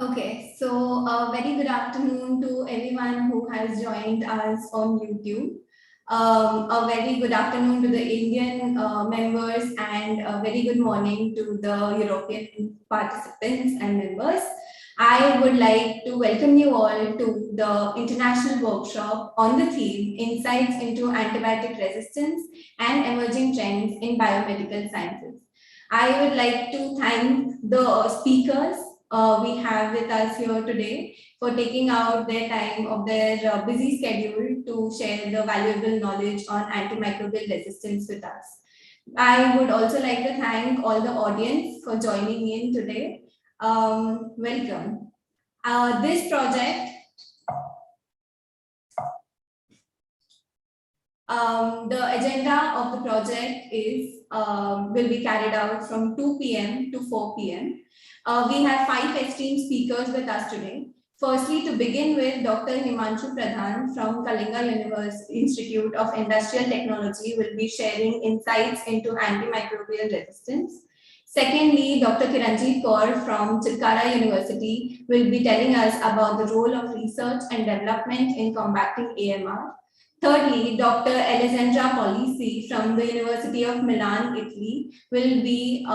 Okay, so very good afternoon to everyone who has joined us on YouTube. A very good afternoon to the Indian members and a very good morning to the European participants and members. I would like to welcome you all to the international workshop on the theme Insights into Antibiotic Resistance and Emerging Trends in Biomedical Sciences. I would like to thank the speakers we have with us here today for taking out their time of their busy schedule to share the valuable knowledge on antimicrobial resistance with us. I would also like to thank all the audience for joining in today. Welcome. This project the agenda of the project is will be carried out from 2 p.m. to 4 p.m. We have 5 esteemed speakers with us today. Firstly, to begin with, Dr. Himanshu Pradhan from Kalinga University Institute of Industrial Technology will be sharing insights into antimicrobial resistance. Secondly, Dr. Kiranji Kaur from Chilkara University will be telling us about the role of research and development in combating AMR. Thirdly, Dr. Alexandra Policy from the University of Milan, Italy, will be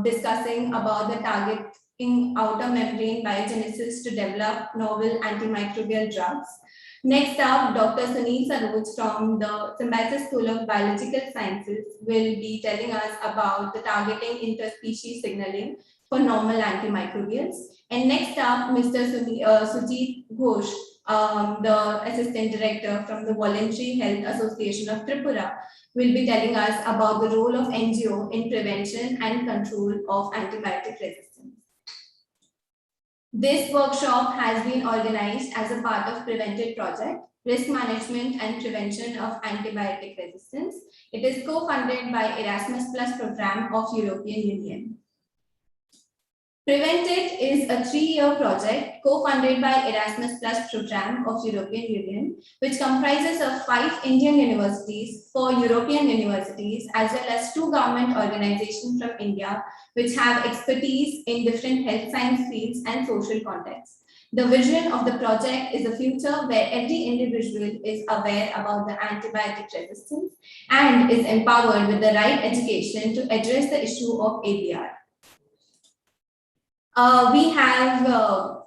discussing about the targeting outer membrane biogenesis to develop novel antimicrobial drugs. Next up, Dr. Sunil Saroj from the Symbiosis School of Biological Sciences will be telling us about the targeting interspecies signaling for normal antimicrobials. And next up, Mr. Sujeeb Ghosh, the Assistant Director from the Voluntary Health Association of Tripura, will be telling us about the role of NGO in prevention and control of antibiotic resistance. This workshop has been organized as a part of Prevented Project, Risk Management and Prevention of Antibiotic Resistance. It is co-funded by Erasmus Plus program of European Union. Prevented is a 3-year project co-funded by Erasmus Plus program of European Union, which comprises of 5 Indian universities, 4 European universities, as well as 2 government organizations from India, which have expertise in different health science fields and social contexts. The vision of the project is a future where every individual is aware about the antibiotic resistance and is empowered with the right education to address the issue of ABR. We have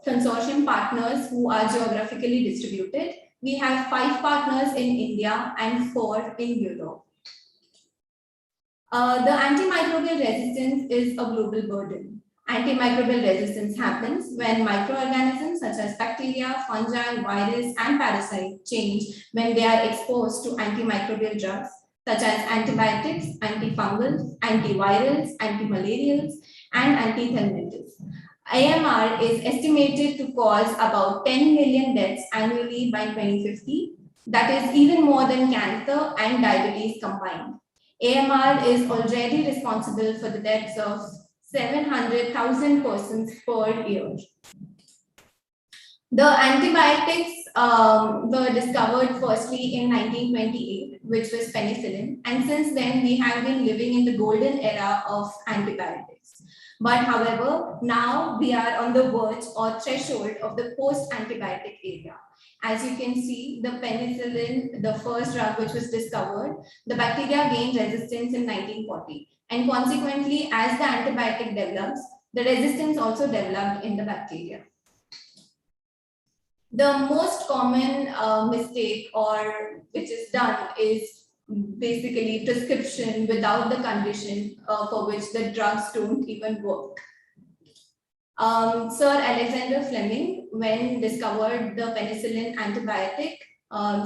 consortium partners who are geographically distributed. We have 5 partners in India and 4 in Europe. The antimicrobial resistance is a global burden. Antimicrobial resistance happens when microorganisms such as bacteria, fungi, virus, and parasites change when they are exposed to antimicrobial drugs such as antibiotics, antifungals, antivirals, antimalarials, and antithelmintics. AMR is estimated to cause about 10 million deaths annually by 2050. That is even more than cancer and diabetes combined. AMR is already responsible for the deaths of 700,000 persons per year. The antibiotics were discovered firstly in 1928, which was penicillin, and since then we have been living in the golden era of antibiotics. But however, now we are on the verge or threshold of the post-antibiotic era. As you can see, the penicillin, the first drug which was discovered, the bacteria gained resistance in 1940. And consequently, as the antibiotic develops, the resistance also developed in the bacteria. The most common mistake or which is done is basically prescription without the condition for which the drugs don't even work. Sir Alexander Fleming, when discovered the penicillin antibiotic,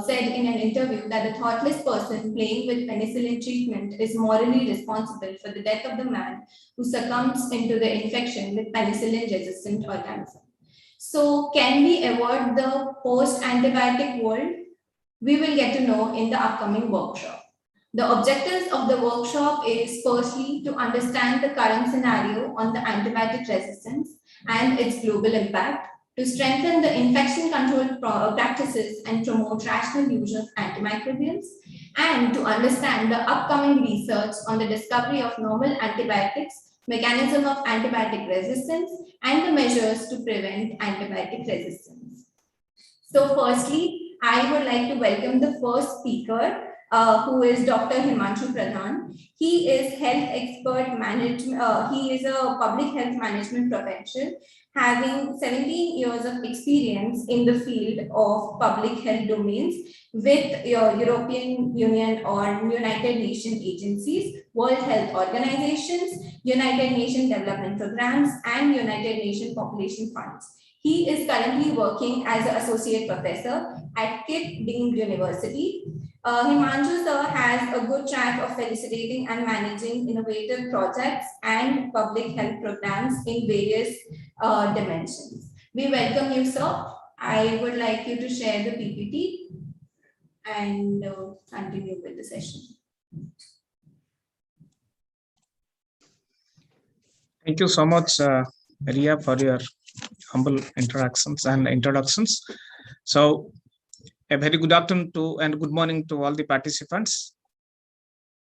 said in an interview that the thoughtless person playing with penicillin treatment is morally responsible for the death of the man who succumbs into the infection with penicillin-resistant organism. So, can we avoid the post-antibiotic world? We will get to know in the upcoming workshop. The objectives of the workshop is firstly to understand the current scenario on the antibiotic resistance and its global impact, to strengthen the infection control practices and promote rational use of antimicrobials, and to understand the upcoming research on the discovery of novel antibiotics mechanism of antibiotic resistance, and the measures to prevent antibiotic resistance. So firstly, I would like to welcome the first speaker, who is Dr. Himanshu Pradhan. He is health expert management. He is a public health management professional, having 17 years of experience in the field of public health domains with your European Union or United Nations agencies, World Health Organizations, United Nations Development Programs, and United Nations Population Funds. He is currently working as an associate professor at KIT Deemed University. Himanshu sir has a good track of facilitating and managing innovative projects and public health programs in various dimensions. We welcome you, sir. I would like you to share the PPT and continue with the session. Thank you so much, Ria, for your humble introductions. So, a very good afternoon to and good morning to all the participants.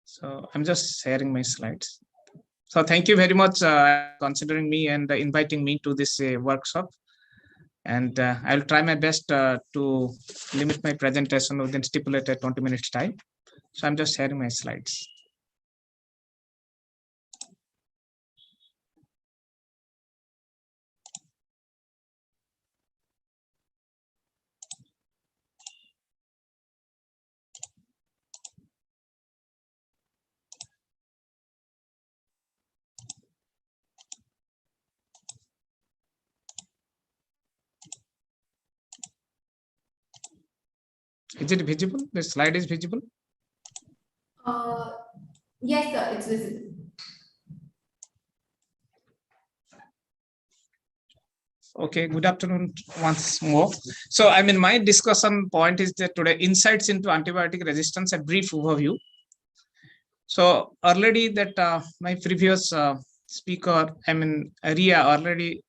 So, I'm just sharing my slides. So, thank you very much considering me and inviting me to this workshop. And I'll try my best to limit my presentation within stipulated 20 minutes time. So, I'm just sharing my slides. Is it visible? The slide is visible? Yes, sir, it's visible. Okay, good afternoon once more. So, I mean, my discussion point is that today insights into antibiotic resistance, a brief overview. So, already that my previous speaker, I mean, Ria, already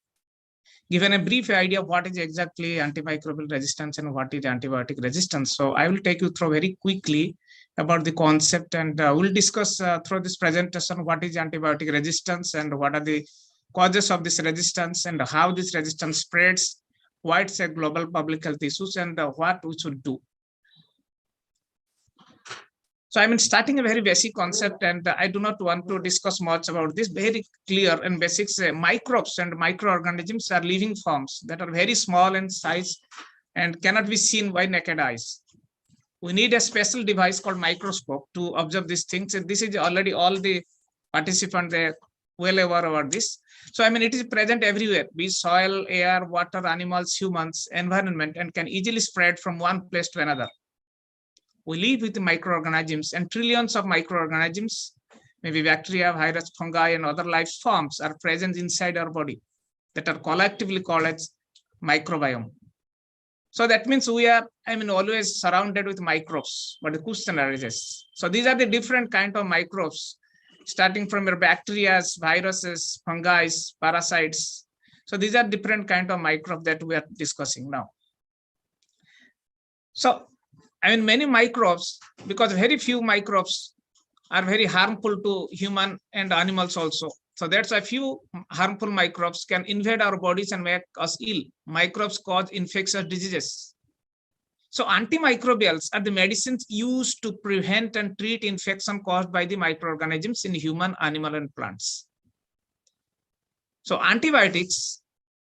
given a brief idea of what is exactly antimicrobial resistance and what is antibiotic resistance. So, I will take you through very quickly about the concept, and we'll discuss through this presentation what is antibiotic resistance and what are the causes of this resistance and how this resistance spreads, why it's a global public health issues, and what we should do. So, I mean, starting a very basic concept, and I do not want to discuss much about this. Very clear and basics. Microbes and microorganisms are living forms that are very small in size and cannot be seen by naked eyes. We need a special device called microscope to observe these things. And this is already all the participants are well aware about this. So, I mean, it is present everywhere, be soil, air, water, animals, humans, environment, and can easily spread from one place to another. We live with microorganisms, and trillions of microorganisms, maybe bacteria, virus, fungi, and other life forms are present inside our body that are collectively called as microbiome. So that means we are, I mean, always surrounded with microbes, but the question arises. So these are the different kind of microbes, starting from your bacteria, viruses, fungi, parasites. So these are different kind of microbes that we are discussing now. So, I mean, many microbes, because very few microbes are very harmful to human and animals also. So that's why few harmful microbes can invade our bodies and make us ill. Microbes cause infectious diseases. So antimicrobials are the medicines used to prevent and treat infection caused by the microorganisms in human, animal, and plants. So antibiotics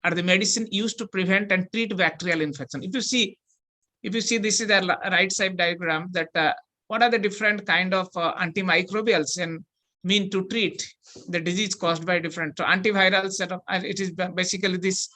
are the medicine used to prevent and treat bacterial infection. If you see this is the right side diagram that what are the different kind of antimicrobials and mean to treat the disease caused by different. So antivirals, it is basically these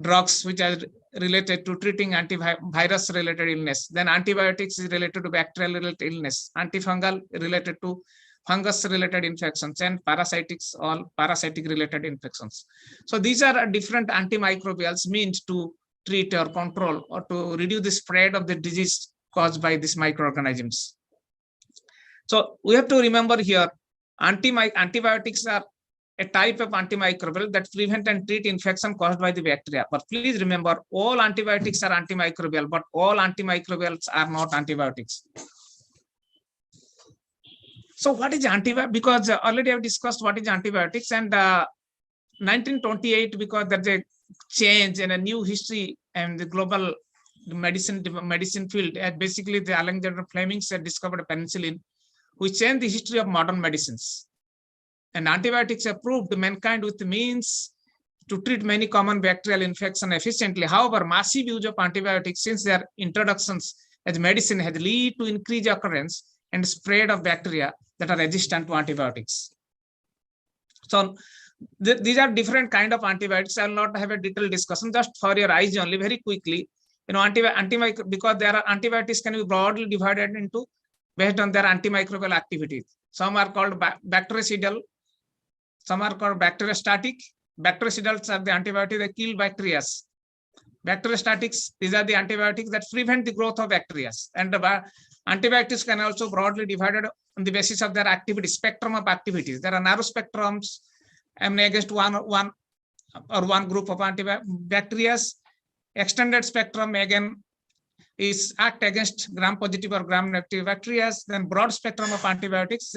drugs which are related to treating antivirus related illness. Then antibiotics is related to bacterial related illness. Antifungal related to fungus related infections, and parasitics, all parasitic related infections. So these are different antimicrobials meant to treat or control or to reduce the spread of the disease caused by these microorganisms. So we have to remember here, antibiotics are a type of antimicrobial that prevent and treat infection caused by the bacteria. But please remember, all antibiotics are antimicrobial, but all antimicrobials are not antibiotics. So what is antibiotic? Because already I've discussed what is antibiotics, and 1928, because there's a change in a new history and the global medicine field. And basically, the Alexandra Flemings had discovered penicillin, which changed the history of modern medicines. And antibiotics have proved mankind with means to treat many common bacterial infections efficiently. However, massive use of antibiotics since their introductions as medicine has led to increased occurrence and spread of bacteria that are resistant to antibiotics. So these are different kind of antibiotics. I will not have a detailed discussion, just for your eyes only, very quickly. Because there are antibiotics can be broadly divided into based on their antimicrobial activities. Some are called bactericidal, some are called bacteriostatic. Bactericidals are the antibiotics that kill bacteria. Bacteriostatics, these are the antibiotics that prevent the growth of bacteria. And antibiotics can also broadly divided on the basis of their activity, spectrum of activities. There are narrow spectrums against one group of bacteria. Extended spectrum again is act against gram-positive or gram-negative bacteria. Then broad spectrum of antibiotics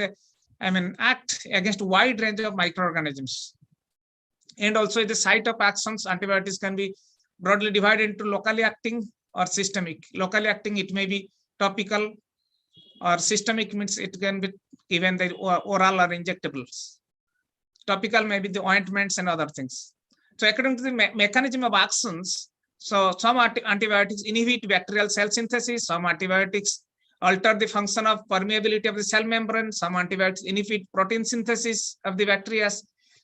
act against a wide range of microorganisms. And also the site of actions, antibiotics can be broadly divided into locally acting or systemic. Locally acting, it may be topical, or systemic means it can be even the oral or injectables. Topical may be the ointments and other things. So according to the mechanism of actions, so some antibiotics inhibit bacterial cell synthesis, some antibiotics alter the function of permeability of the cell membrane, some antibiotics inhibit protein synthesis of the bacteria,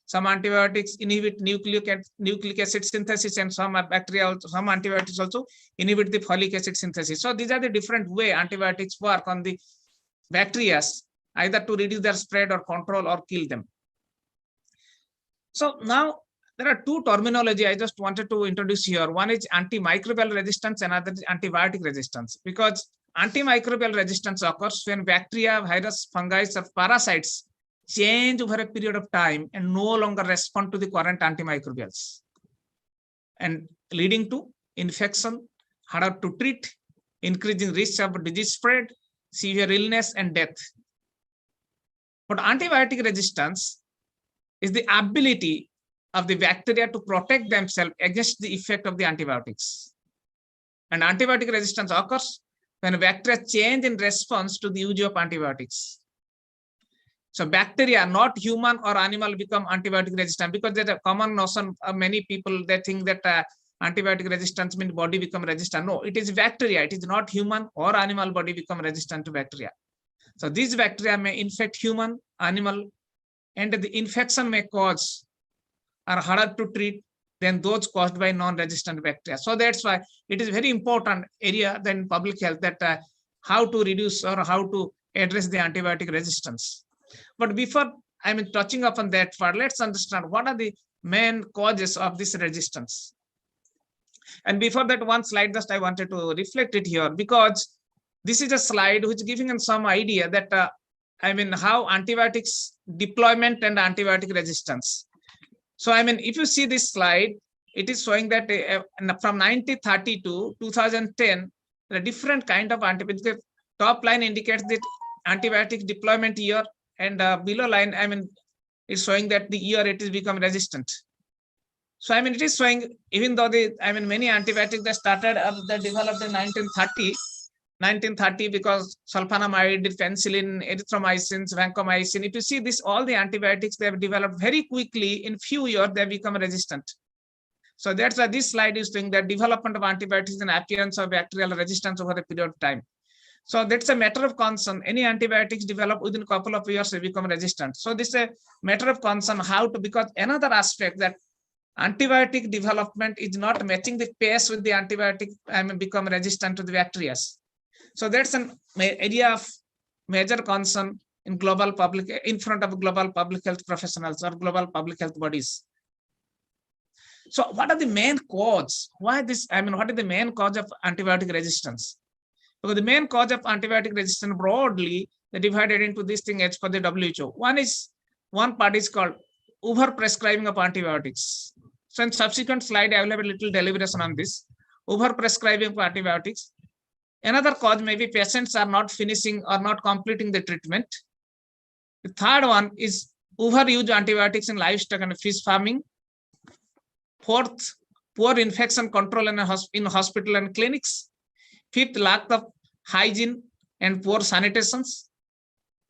some antibiotics inhibit nucleic acid synthesis, and some antibiotics also inhibit the folic acid synthesis. So these are the different way antibiotics work on the bacteria, either to reduce their spread or control or kill them. So now there are two terminology I just wanted to introduce here. One is antimicrobial resistance, another is antibiotic resistance. Because antimicrobial resistance occurs when bacteria, virus, fungi, or parasites change over a period of time and no longer respond to the current antimicrobials, and leading to infection, harder to treat, increasing risk of disease spread, severe illness, and death. But antibiotic resistance is the ability of the bacteria to protect themselves against the effect of the antibiotics. And antibiotic resistance occurs when bacteria change in response to the use of antibiotics. So bacteria, not human or animal, become antibiotic resistant, because there's a common notion of many people, they think that antibiotic resistance means body become resistant. No, it is bacteria. It is not human or animal body become resistant to bacteria. So these bacteria may infect human, animal, and the infection may cause are harder to treat than those caused by non-resistant bacteria. So that's why it is very important area than public health, that how to reduce or how to address the antibiotic resistance. But before touching upon that part, let's understand what are the main causes of this resistance. And before that, one slide just I wanted to reflect it here, because this is a slide which is giving some idea that how antibiotics deployment and antibiotic resistance. So if you see this slide, it is showing that from 1930 to 2010, the different kind of antibiotics. The top line indicates that antibiotic deployment year, and below line is showing that the year it is become resistant. So it is showing, even though the many antibiotics that started they developed in 1930 because sulfonamide, penicillin, erythromycin, vancomycin. If you see this, all the antibiotics they have developed very quickly, in few years they become resistant. So that's why this slide is showing that development of antibiotics and appearance of bacterial resistance over a period of time. So that's a matter of concern. Any antibiotics developed within a couple of years they become resistant. So this is a matter of concern how to, because another aspect that antibiotic development is not matching the pace with the antibiotic become resistant to the bacteria. So that's an area of major concern in global public, in front of global public health professionals or global public health bodies. So what are the main cause? Why this? What is the main cause of antibiotic resistance? Because the main cause of antibiotic resistance broadly they divided into this thing as per the WHO. One part is called over-prescribing of antibiotics. So in subsequent slide, I will have a little deliberation on this. Over-prescribing of antibiotics. Another cause may be patients are not finishing or not completing the treatment. The third one is overuse antibiotics in livestock and fish farming. Fourth, poor infection control in hospital and clinics. Fifth, lack of hygiene and poor sanitations.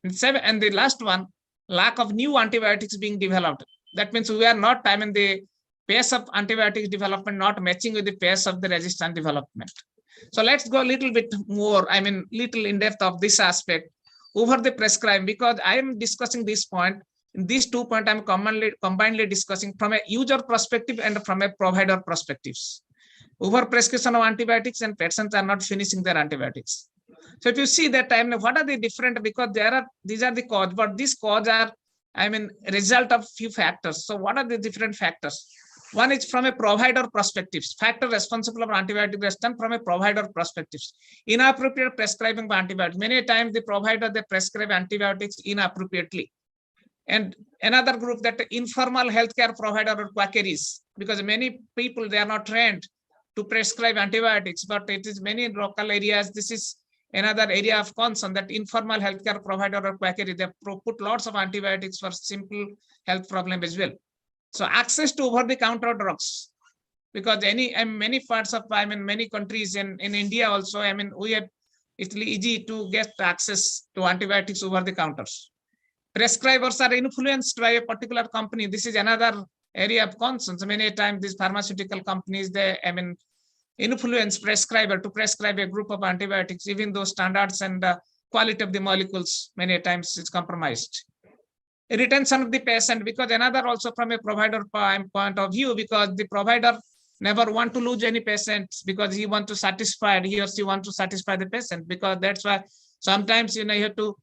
And the last one, lack of new antibiotics being developed. That means we are not, the pace of antibiotics development not matching with the pace of the resistant development. So let's go a little bit more, little in depth of this aspect over the prescribing, because I am discussing this point. In these 2 points, I'm combinedly discussing from a user perspective and from a provider perspectives. Over prescription of antibiotics and patients are not finishing their antibiotics. So if you see that what are the different, because these are the cause, but these cause are, result of few factors. So what are the different factors? One is from a provider perspective, factor responsible for antibiotic resistance from a provider perspective. Inappropriate prescribing of antibiotics. Many times the provider, they prescribe antibiotics inappropriately. And another group, that informal healthcare provider or quackeries, because many people, they are not trained to prescribe antibiotics, but it is many local areas. This is another area of concern, that informal healthcare provider or quackery, they put lots of antibiotics for simple health problem as well. So access to over-the-counter drugs, because many parts of, many countries in India also, we have, it's easy to get access to antibiotics over the counters. Prescribers are influenced by a particular company. This is another area of concern. So many times these pharmaceutical companies, they influence prescriber to prescribe a group of antibiotics, even though standards and quality of the molecules many times is compromised. Retention of the patient, because another also from a provider point of view, because the provider never want to lose any patients, because he or she want to satisfy the patient, because that's why sometimes you have to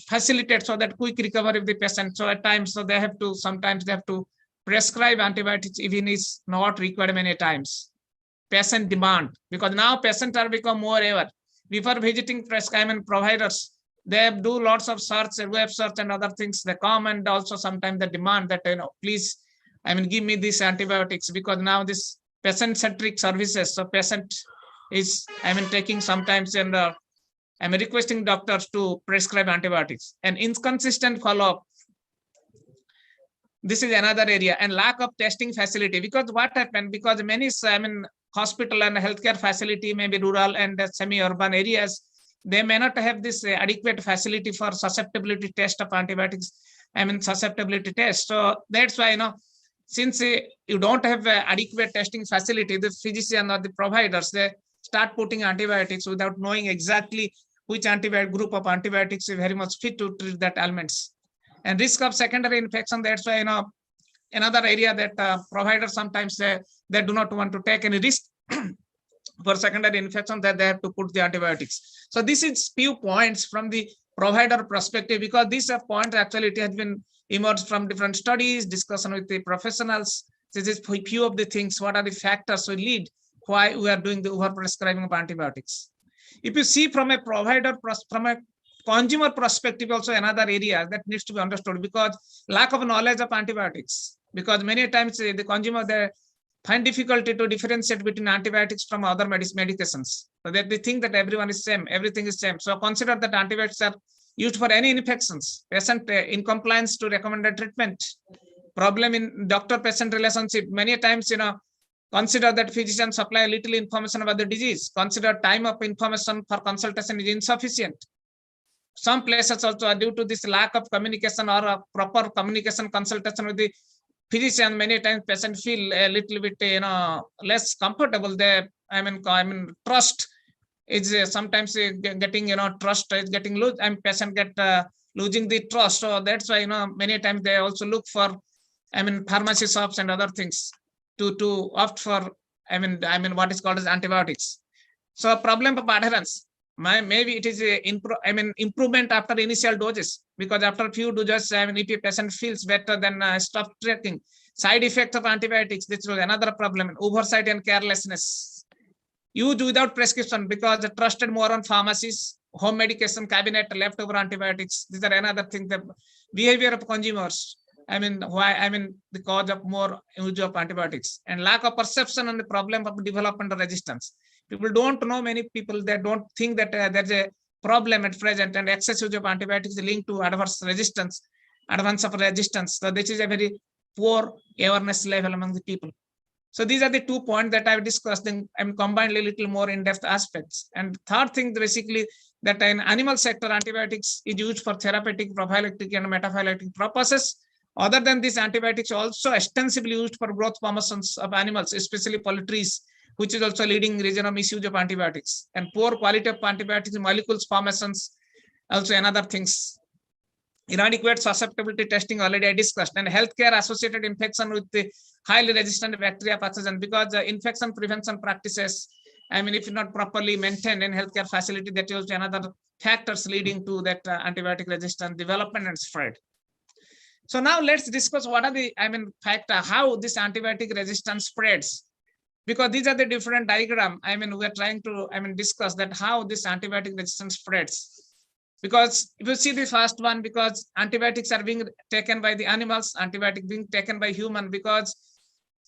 facilitate so that quick recovery of the patient. So at times, so sometimes they have to prescribe antibiotics even is not required many times. Patient demand, because now patients are become more aware. Before visiting providers, they do lots of search, web search and other things. They come, and also sometimes they demand that, please, give me these antibiotics, because now this patient-centric services. So patient is, taking sometimes, and I'm requesting doctors to prescribe antibiotics. And inconsistent follow-up. This is another area. And lack of testing facility, because what happened, because many, hospital and healthcare facility may be rural and semi-urban areas, they may not have this adequate facility for susceptibility test of antibiotics, susceptibility test. So that's why, since you don't have adequate testing facility, the physician or the providers, they start putting antibiotics without knowing exactly which antibiotic group of antibiotics is very much fit to treat that ailments. And risk of secondary infection, that's why, another area that providers sometimes they do not want to take any risk for secondary infection, that they have to put the antibiotics. So this is few points from the provider perspective, because these are points actually it has been emerged from different studies, discussion with the professionals. This is few of the things, what are the factors we lead why we are doing the overprescribing of antibiotics. If you see from a provider, from a consumer perspective, also another area that needs to be understood, because lack of knowledge of antibiotics, because many times the consumer, they find difficulty to differentiate between antibiotics from other medications. So that they think that everyone is same, everything is same. So consider that antibiotics are used for any infections, patient incompliance to recommended treatment, problem in doctor-patient relationship. Many times, consider that physicians supply little information about the disease. Consider time of information for consultation is insufficient. Some places also are due to this lack of communication or a proper communication consultation with the physician. Many times patients feel a little bit, less comfortable. They, trust is sometimes getting, trust is getting loose, and patient get losing the trust. So that's why, many times they also look for, pharmacy shops and other things to opt for, what is called as antibiotics. So problem of adherence. Maybe it is improvement after initial doses, because after a few doses, if a patient feels better, then stop taking. Side effects of antibiotics, this was another problem. Oversight and carelessness. Used without prescription, because trusted more on pharmacies, home medication cabinet, leftover antibiotics. These are another thing. The behavior of consumers. The cause of more use of antibiotics, and lack of perception on the problem of development of resistance. People don't know, many people, they don't think that there's a problem at present, and excess use of antibiotics is linked to adverse resistance, advance of resistance. So this is a very poor awareness level among the people. So these are the 2 points that I've discussed and combined a little more in-depth aspects. And third thing, basically, that in animal sector, antibiotics is used for therapeutic, prophylactic, and metaphylactic purposes. Other than this, antibiotics also extensively used for growth promotions of animals, especially poultry, which is also leading reason of misuse of antibiotics. And poor quality of antibiotics molecules formations, also another things. Inadequate susceptibility testing already I discussed, and healthcare associated infection with the highly resistant bacteria pathogen, because infection prevention practices, if not properly maintained in healthcare facility, that is another factors leading to that antibiotic resistant development and spread. So now let's discuss what are the factor how this antibiotic resistance spreads, because these are the different diagram. We are trying to discuss that how this antibiotic resistance spreads. Because if you see the first one, because antibiotics are being taken by the animals, antibiotic being taken by human, because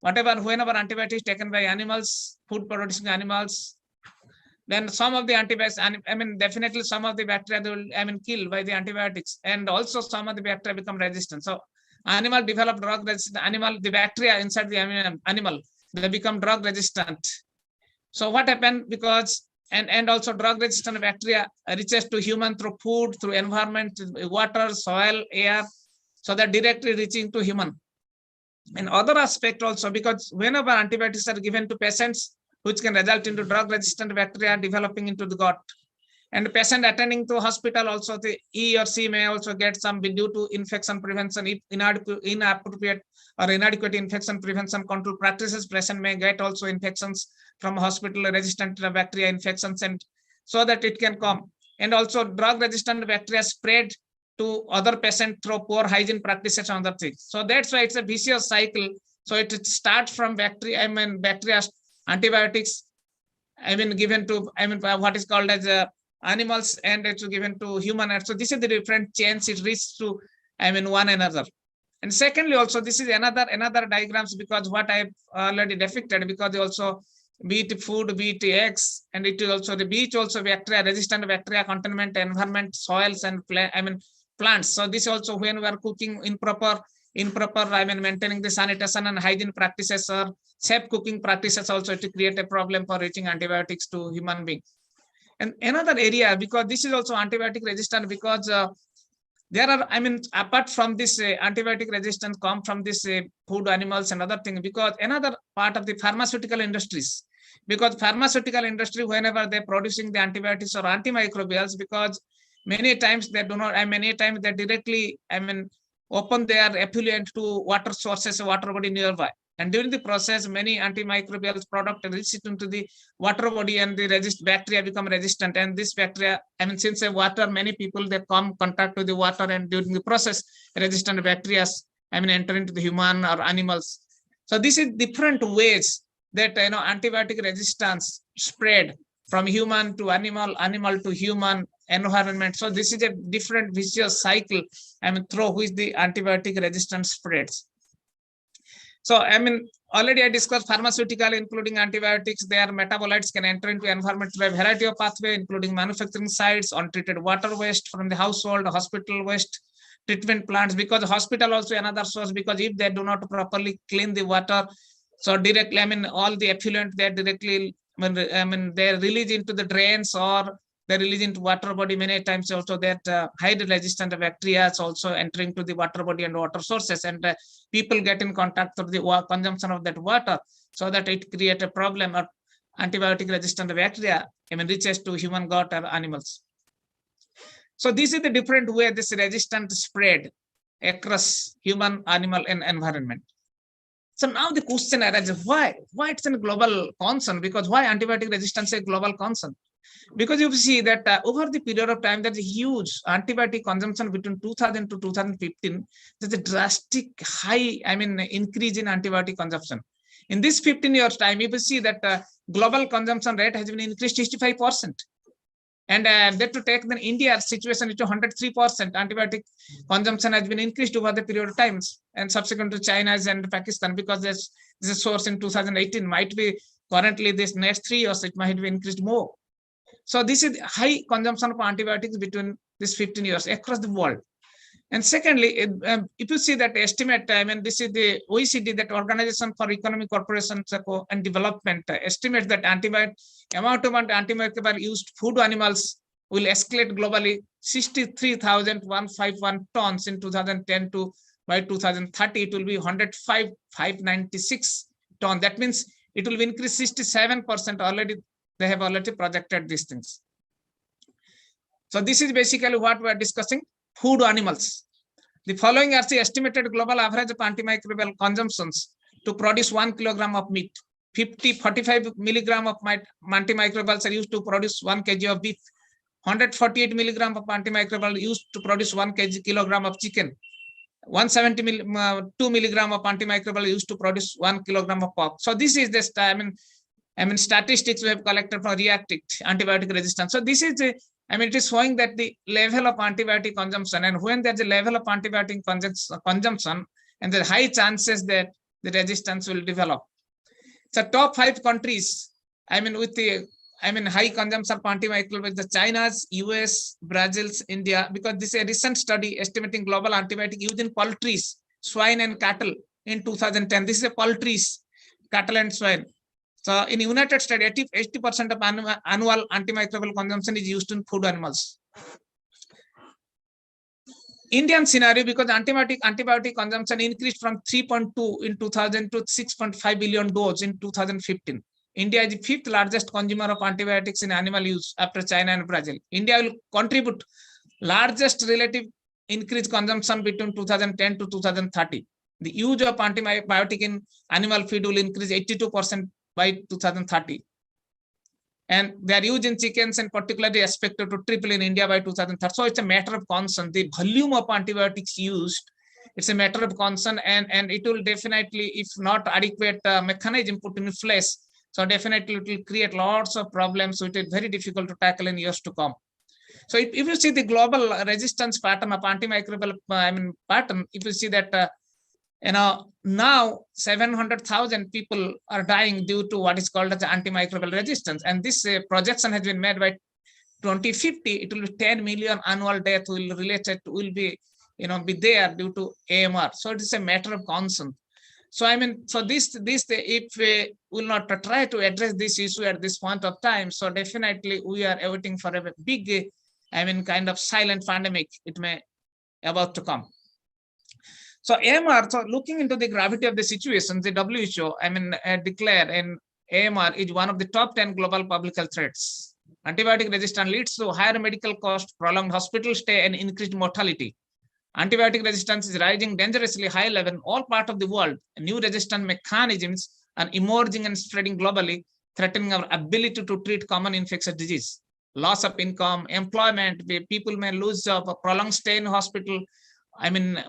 whenever antibiotics taken by animals, food producing animals, then some of the antibiotics, definitely some of the bacteria will kill by the antibiotics, and also some of the bacteria become resistant. So animal develop drug resistant, the bacteria inside the animal, they become drug resistant. So what happened, because and also drug resistant bacteria reaches to human through food, through environment, water, soil, air, so they're directly reaching to human. And other aspect also, because whenever antibiotics are given to patients, which can result into drug resistant bacteria developing into the gut, and the patient attending to hospital also, he or she may also get some due to infection prevention, if inappropriate or inadequate infection prevention control practices, patient may get also infections from hospital resistant bacteria infections, and so that it can come. And also drug resistant bacteria spread to other patients through poor hygiene practices and other things. So that's why it's a vicious cycle. So it starts from bacteria, bacteria antibiotics, given to what is called as animals, and it's given to human. So this is the different chains it reaches to one another. And secondly, also this is another diagrams, because what I've already depicted, because also be it food, be it eggs, and it is also the beach also bacteria, resistant bacteria, containment, environment, soils, and plants. So this also when we are cooking improper, maintaining the sanitation and hygiene practices or safe cooking practices also to create a problem for reaching antibiotics to human being. And another area, because this is also antibiotic resistant, because there are, apart from this antibiotic resistance come from this food, animals, and other things, because another part of the pharmaceutical industries, because pharmaceutical industry, whenever they're producing the antibiotics or antimicrobials, because many times they do not, many times they directly, open their effluent to water sources, water body nearby. And during the process, many antimicrobial products reach into the water body, and the bacteria become resistant. And this bacteria, since the water, many people, they come contact with the water, and during the process, resistant bacteria, enter into the human or animals. So this is different ways that antibiotic resistance spread from human to animal, animal to human, environment. So this is a different vicious cycle, through which the antibiotic resistance spreads. So, already I discussed pharmaceutical, including antibiotics, their metabolites can enter into environment through a variety of pathways, including manufacturing sites, untreated water waste from the household, hospital waste, treatment plants, because hospital also another source, because if they do not properly clean the water, so directly, all the effluent, they directly, they release into the drains, or they release into water body. Many times also that highly resistant bacteria is also entering to the water body and water sources, and people get in contact with the consumption of that water, so that it creates a problem of antibiotic resistant bacteria reaches to human gut or animals. So this is the different way this resistance spread across human, animal, and environment. So now the question arises, why it's a global concern? Because why antibiotic resistance is a global concern? Because you see that over the period of time, there's a huge antibiotic consumption between 2000 to 2015. There's a drastic high, increase in antibiotic consumption. In this 15 years time, you will see that global consumption rate has been increased 65%. And that to take the India situation into 103%, antibiotic consumption has been increased over the period of times, and subsequent to China's and Pakistan, because there's a source in 2018 might be currently this next 3 years, it might be increased more. So this is high consumption of antibiotics between these 15 years across the world. And secondly, if you see that estimate, I mean, this is the OECD, that Organization for Economic Cooperation and Development, estimates that amount of antimicrobial used food animals will escalate globally 63,151 tons in 2010 to by 2030, it will be 105,596 tons. That means it will increase 67% already. They have already projected these things. So this is basically what we are discussing, food animals. The following are the estimated global average of antimicrobial consumptions to produce 1 kilogram of meat. 45 milligram of antimicrobials are used to produce 1 kg of beef. 148 milligram of antimicrobial used to produce 1 kilogram of chicken. 172 milligram of antimicrobial used to produce 1 kilogram of pork. So this is the statistics we have collected for reactive antibiotic resistance. So this is it is showing that the level of antibiotic consumption, and when there's a level of antibiotic consumption, and there are high chances that the resistance will develop. So top 5 countries, with the high consumption of antimicrobials, the China's, US, Brazil's, India, because this is a recent study estimating global antibiotic use in poultry, swine and cattle in 2010. This is a poultry, cattle and swine. So in United States, 80% of annual antimicrobial consumption is used in food animals. Indian scenario, because antibiotic consumption increased from 3.2 in 2000 to 6.5 billion doses in 2015. India is the 5th largest consumer of antibiotics in animal use after China and Brazil. India will contribute largest relative increased consumption between 2010 to 2030. The use of antibiotic in animal feed will increase 82% by 2030. And their use in chickens and particularly expected to triple in India by 2030. So it's a matter of concern. The volume of antibiotics used, it's a matter of concern, and it will definitely, if not adequate mechanism put in place, so definitely it will create lots of problems which is very difficult to tackle in years to come. So if you see the global resistance pattern of antimicrobial pattern, if you see that now 700,000 people are dying due to what is called as antimicrobial resistance, and this projection has been made by 2050. It will be 10 million annual death will be there due to AMR. So it is a matter of concern. So if we will not try to address this issue at this point of time, so definitely we are waiting for a big, kind of silent pandemic. It may about to come. So AMR, so looking into the gravity of the situation, the WHO, declared and AMR is one of the top 10 global public health threats. Antibiotic resistance leads to higher medical cost, prolonged hospital stay, and increased mortality. Antibiotic resistance is rising dangerously high level in all parts of the world. New resistant mechanisms are emerging and spreading globally, threatening our ability to treat common infectious disease. Loss of income, employment, people may lose job, prolonged stay in hospital,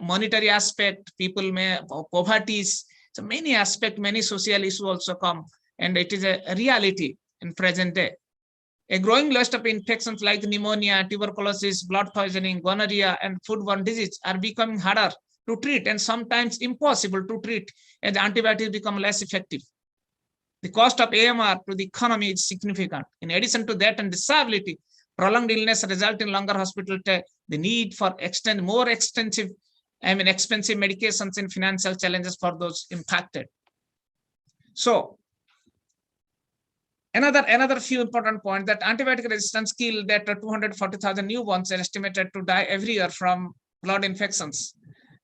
monetary aspect, people may poverty. So many aspects, many social issues also come, and it is a reality in present day. A growing list of infections like pneumonia, tuberculosis, blood poisoning, gonorrhea, and foodborne disease are becoming harder to treat and sometimes impossible to treat as antibiotics become less effective. The cost of AMR to the economy is significant. In addition to that and disability, prolonged illness result in longer hospital stay, the need for more extensive, expensive medications and financial challenges for those impacted. So, another few important points that antibiotic resistance kill that 240,000 newborns are estimated to die every year from blood infections.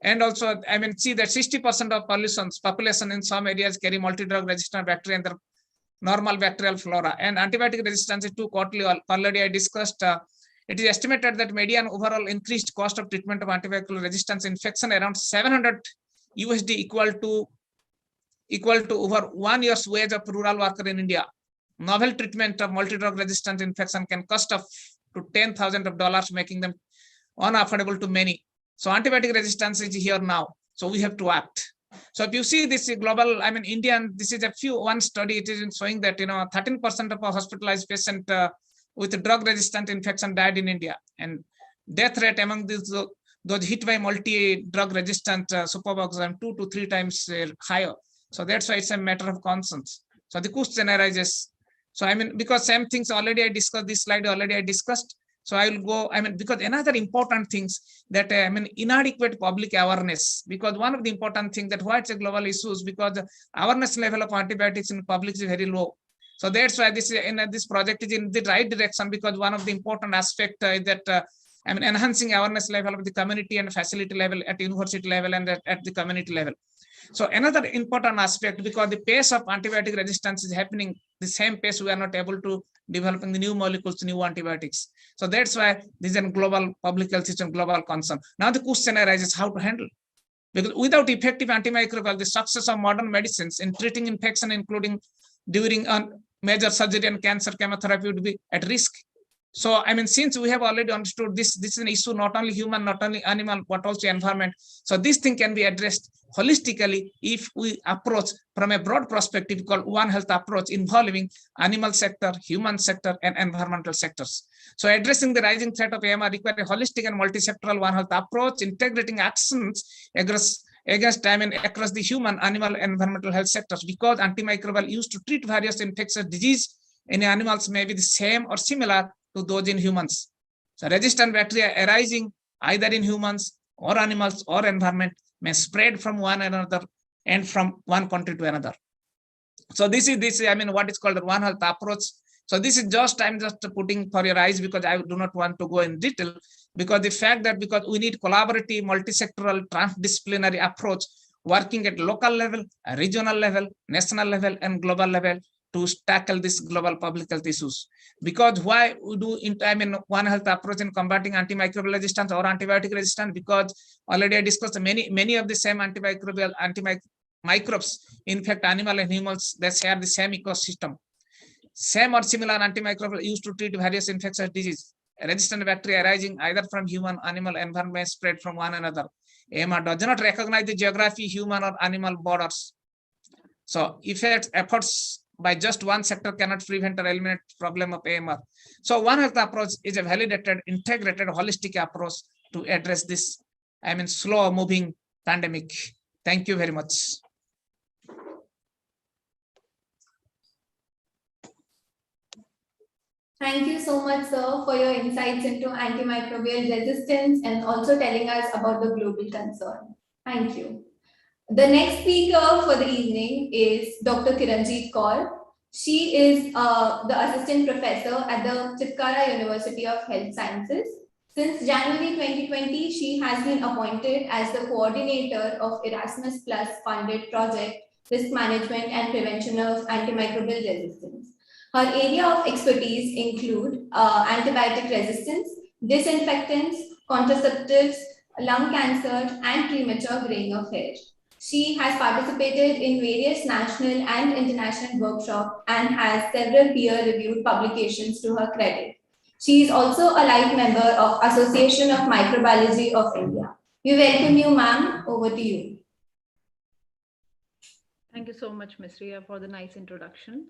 And also, see that 60% of population in some areas carry multi-drug resistant bacteria in their normal bacterial flora. And antibiotic resistance is too costly. Already I discussed. It is estimated that median overall increased cost of treatment of antibiotic resistance infection around $700 USD equal to over 1 year's wage of rural worker in India. Novel treatment of multi-drug resistant infection can cost up to $10,000, making them unaffordable to many. So antibiotic resistance is here now. So we have to act. So if you see this global, Indian, this is one study, it is showing that 13% of our hospitalized patients with drug-resistant infection died in India, and death rate among those hit by multi-drug resistant superbugs are 2 to 3 times higher. So that's why it's a matter of concern. So the question arises. So I mean, because same things already I discussed, this slide already I discussed. So I will go, I mean, because another important things that I mean, inadequate public awareness, because one of the important things that why it's a global issues, because the awareness level of antibiotics in public is very low. So that's why this this project is in the right direction, because one of the important aspect is that I mean, enhancing awareness level of the community and facility level at university level and at the community level. So another important aspect, because the pace of antibiotic resistance is happening the same pace, we are not able to developing the new molecules, new antibiotics. So that's why this is a global public health system, global concern. Now the question arises how to handle. Because without effective antimicrobial, the success of modern medicines in treating infection, including during major surgery and cancer chemotherapy, would be at risk. So, I mean, since we have already understood this is an issue, not only human, not only animal, but also environment. So this thing can be addressed holistically if we approach from a broad perspective called One Health approach involving animal sector, human sector, and environmental sectors. So addressing the rising threat of AMR requires a holistic and multi-sectoral One Health approach, integrating actions against across the human, animal, and environmental health sectors, because antimicrobial used to treat various infectious disease in animals may be the same or similar to those in humans. So resistant bacteria arising either in humans or animals or environment may spread from one another and from one country to another. So this is I mean, what is called the One Health approach. So this is just, I'm just putting for your eyes, because I do not want to go in detail, because the fact that because we need collaborative, multi-sectoral, transdisciplinary approach working at local level, regional level, national level, and global level to tackle this global public health issues. Because why we do I mean, One Health approach in combating antimicrobial resistance or antibiotic resistance, because already I discussed many of the same microbes infect animal and humans. They share the same ecosystem. Same or similar antimicrobial used to treat various infectious disease. Resistant bacteria arising either from human, animal, environment spread from one another. AMR does not recognize the geography, human or animal borders. So efforts by just one sector cannot prevent or eliminate problem of AMR. So One Health approach is a validated, integrated, holistic approach to address this, I mean, slow moving pandemic. Thank you very much. Thank you so much, sir, for your insights into antimicrobial resistance and also telling us about the global concern. Thank you. The next speaker for the evening is Dr. Kiranji Kaur. She is the assistant professor at the Chitkara University of Health Sciences. Since January 2020, she has been appointed as the coordinator of Erasmus Plus funded project Risk Management and Prevention of Antimicrobial Resistance. Her area of expertise include antibiotic resistance, disinfectants, contraceptives, lung cancer, and premature graying of hair. She has participated in various national and international workshops and has several peer-reviewed publications to her credit. She is also a life member of Association of Microbiology of India. We welcome you, ma'am. Over to you. Thank you so much, Ms. Ria, for the nice introduction.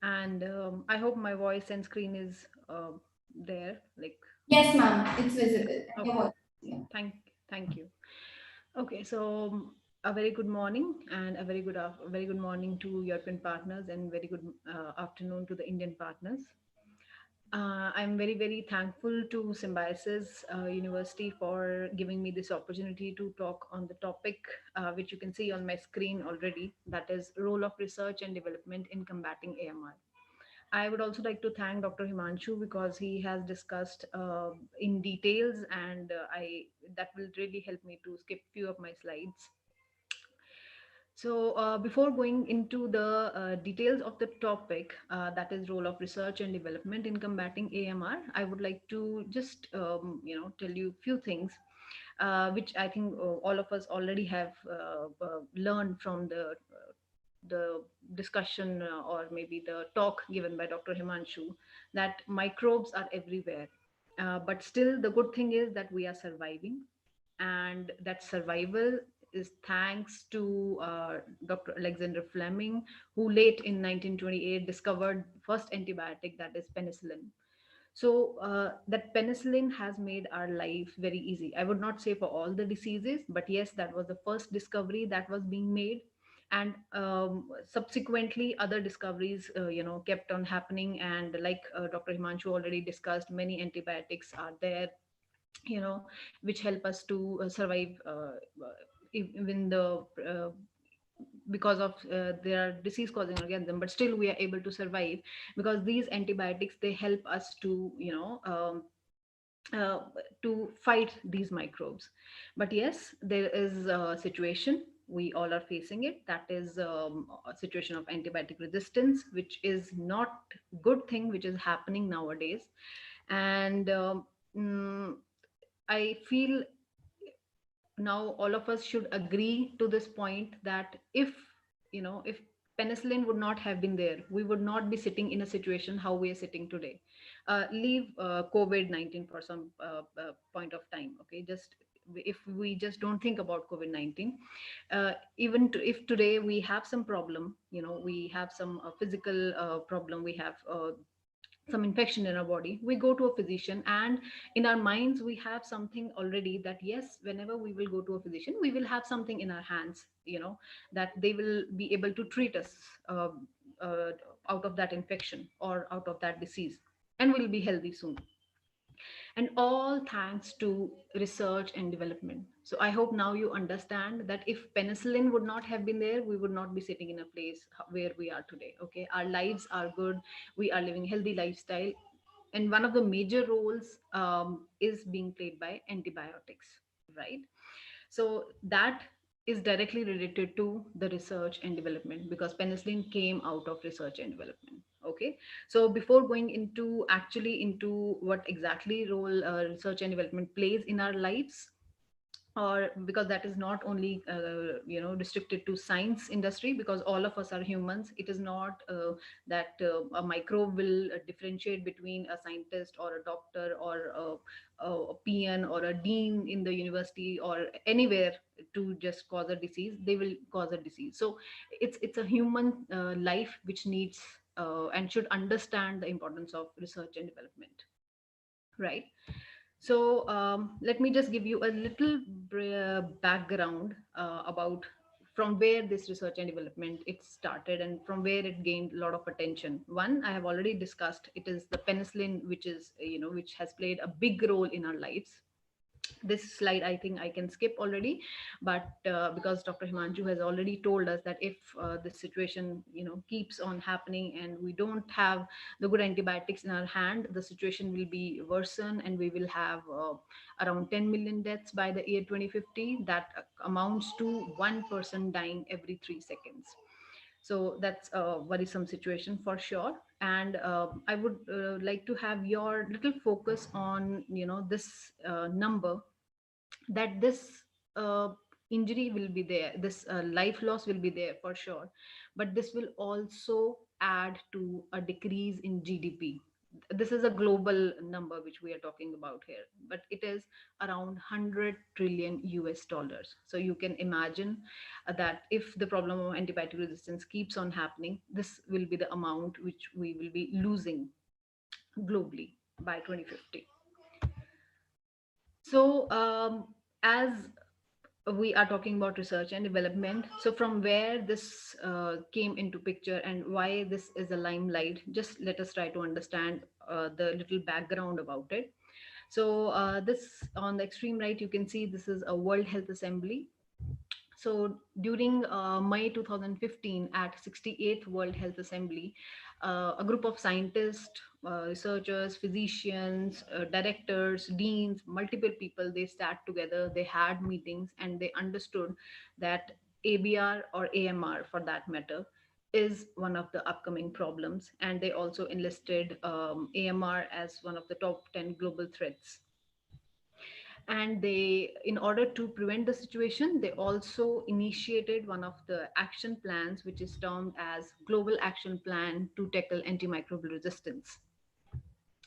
And I hope my voice and screen is there. Yes, ma'am. It's visible. Okay. Yeah. Thank you. Okay, so a very good morning and a very good morning to European partners and very good afternoon to the Indian partners. I'm very thankful to Symbiosis University for giving me this opportunity to talk on the topic, which you can see on my screen already, that is role of research and development in combating AMR. I would also like to thank Dr. Himanshu because he has discussed in details, and that will really help me to skip few of my slides. So before going into the details of the topic, that is role of research and development in combating AMR, I would like to just tell you a few things, which I think all of us already have learned from the discussion or maybe the talk given by Dr. Himanshu, that microbes are everywhere. But still, the good thing is that we are surviving, and that survival is thanks to Dr. Alexander Fleming, who late in 1928 discovered first antibiotic, that is penicillin. So that penicillin has made our life very easy. I would not say for all the diseases, but yes, that was the first discovery that was being made. And subsequently other discoveries kept on happening, and like Dr. Himanshu already discussed, many antibiotics are there, which help us to survive, even the because of they are disease causing organism, but still we are able to survive because these antibiotics, they help us to uh, to fight these microbes. But yes, there is a situation we all are facing it, that is a situation of antibiotic resistance, which is not good thing which is happening nowadays. And mm, I feel now all of us should agree to this point that if penicillin would not have been there, we would not be sitting in a situation how we are sitting today. Leave COVID-19 for some point of time, okay? Just if we just don't think about COVID-19, even if today we have some problem, we have some physical problem, we have some infection in our body, we go to a physician, and in our minds we have something already that yes, whenever we will go to a physician, we will have something in our hands, that they will be able to treat us uh, uh, out of that infection or out of that disease, and we'll be healthy soon. And all thanks to research and development. So I hope now you understand that if penicillin would not have been there, we would not be sitting in a place where we are today. Okay, our lives are good, we are living healthy lifestyle, and one of the major roles is being played by antibiotics, right? So that is directly related to the research and development, because penicillin came out of research and development. Okay, so before going into actually into what exactly role research and development plays in our lives, or because that is not only restricted to science industry, because all of us are humans, it is not that a microbe will differentiate between a scientist or a doctor or a PN or a dean in the university or anywhere to just cause a disease. They will cause a disease. So it's a human life which needs and should understand the importance of research and development, right? So let me just give you a little background about from where this research and development it started and from where it gained a lot of attention. One, I have already discussed, it is the penicillin, which is which has played a big role in our lives. This slide I think I can skip already, but because Dr. Himanshu has already told us that if this situation keeps on happening and we don't have the good antibiotics in our hand, the situation will be worsen and we will have around 10 million deaths by the year 2050. That amounts to one person dying every 3 seconds. So that's a worrisome situation for sure. And I would like to have your little focus on this number, that this injury will be there, this life loss will be there for sure, but this will also add to a decrease in GDP. This is a global number which we are talking about here, but it is around 100 trillion US dollars. So you can imagine that if the problem of antibiotic resistance keeps on happening, this will be the amount which we will be losing globally by 2050. So as we are talking about research and development, so from where this came into picture and why this is a limelight, just let us try to understand the little background about it. So this on the extreme right, you can see this is a World Health Assembly. So during May 2015, at 68th World Health Assembly, a group of scientists, researchers, physicians, directors, deans, multiple people, they sat together, they had meetings, and they understood that ABR or AMR, for that matter, is one of the upcoming problems. And they also enlisted AMR as one of the top 10 global threats. And they, in order to prevent the situation, they also initiated one of the action plans, which is termed as Global Action Plan to Tackle Antimicrobial Resistance.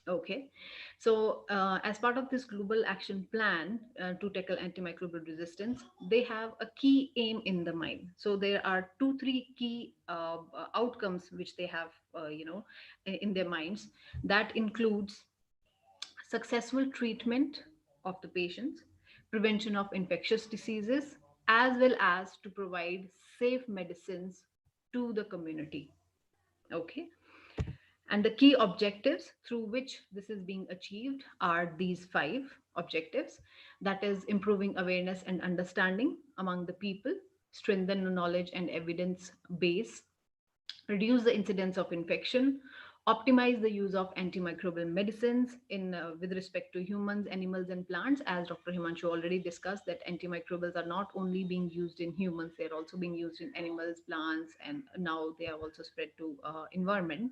Okay, so as part of this global action plan to tackle antimicrobial resistance, they have a key aim in the mind. So there are two, three key outcomes which they have, in their minds. That includes successful treatment of the patients, prevention of infectious diseases, as well as to provide safe medicines to the community. Okay. And the key objectives through which this is being achieved are these five objectives, that is, improving awareness and understanding among the people, strengthen the knowledge and evidence base, reduce the incidence of infection, optimize the use of antimicrobial medicines in with respect to humans, animals, and plants. As Dr. Himanshu already discussed, that antimicrobials are not only being used in humans, they're also being used in animals, plants, and now they have also spread to environment.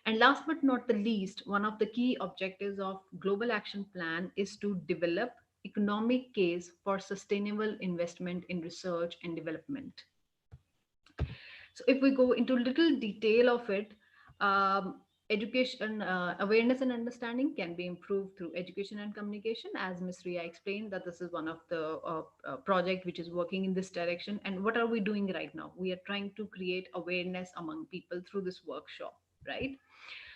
And last but not the least, one of the key objectives of Global Action Plan is to develop economic case for sustainable investment in research and development. So if we go into little detail of it, education, awareness and understanding can be improved through education and communication. As Ms. Ria explained, that this is one of the project which is working in this direction. And what are we doing right now? We are trying to create awareness among people through this workshop, right?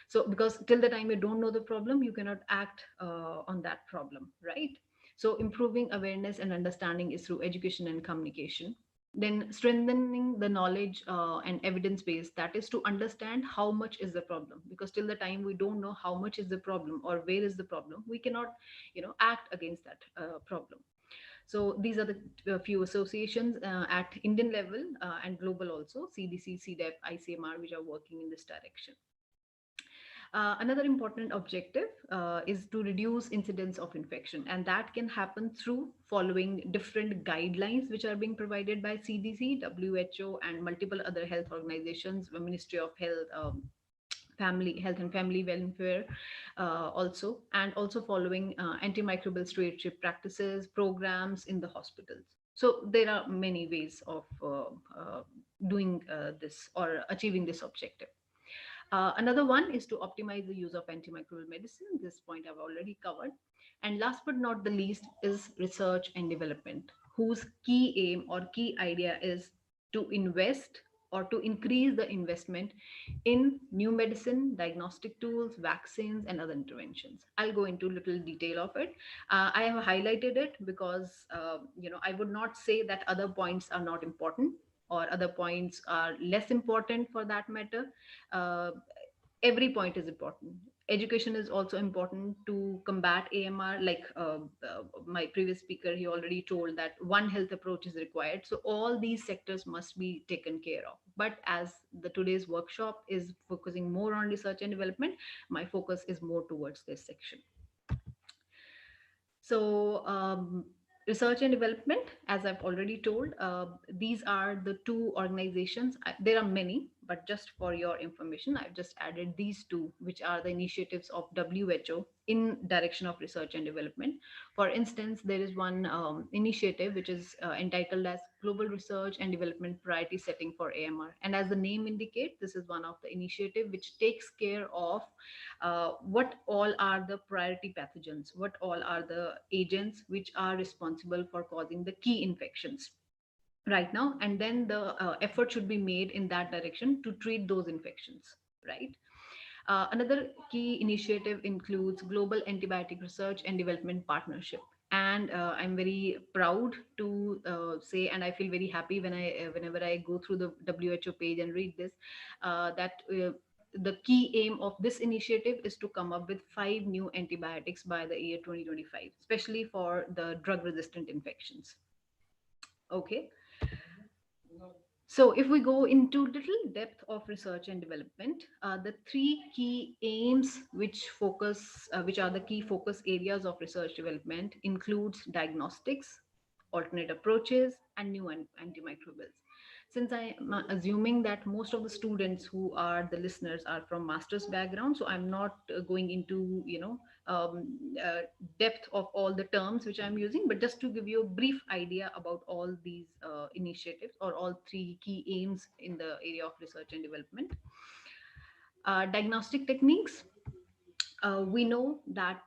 So because till the time you don't know the problem, you cannot act on that problem, right? So improving awareness and understanding is through education and communication. Then strengthening the knowledge and evidence base, that is to understand how much is the problem, because till the time we don't know how much is the problem or where is the problem, we cannot act against that problem. So these are the few associations at Indian level and global also, CDC, CDEP, ICMR, which are working in this direction. Another important objective is to reduce incidence of infection, and that can happen through following different guidelines which are being provided by CDC, WHO, and multiple other health organizations, the Ministry of Health, Family Health and Family Welfare, also, and also following antimicrobial stewardship practices, programs in the hospitals. So there are many ways of doing this or achieving this objective. Another one is to optimize the use of antimicrobial medicine. This point I've already covered. And last but not the least is research and development, whose key aim or key idea is to invest or to increase the investment in new medicine, diagnostic tools, vaccines, and other interventions. I'll go into little detail of it. I have highlighted it because I would not say that other points are not important or other points are less important for that matter. uh, every point is important. Education is also important to combat AMR. Like my previous speaker, he already told that one health approach is required. So all these sectors must be taken care of. But as the today's workshop is focusing more on research and development, my focus is more towards this section. So, research and development, as I've already told, these are the two organizations. There are many, but just for your information, I've just added these two, which are the initiatives of WHO in direction of research and development. For instance, there is one initiative which is entitled as Global Research and Development Priority Setting for AMR. And as the name indicates, this is one of the initiative which takes care of what all are the priority pathogens, what all are the agents which are responsible for causing the key infections right now, and then the effort should be made in that direction to treat those infections, right? Another key initiative includes Global Antibiotic Research and Development Partnership. And I'm very proud to say, and I feel very happy when whenever I go through the WHO page and read this, that the key aim of this initiative is to come up with 5 new antibiotics by the year 2025, especially for the drug-resistant infections. Okay. So if we go into little depth of research and development, the three key aims which are the key focus areas of research development includes diagnostics, alternate approaches, and new antimicrobials. Since I am assuming that most of the students who are the listeners are from master's background, so I'm not going into depth of all the terms which I'm using, but just to give you a brief idea about all these initiatives or all three key aims in the area of research and development. Diagnostic techniques. We know that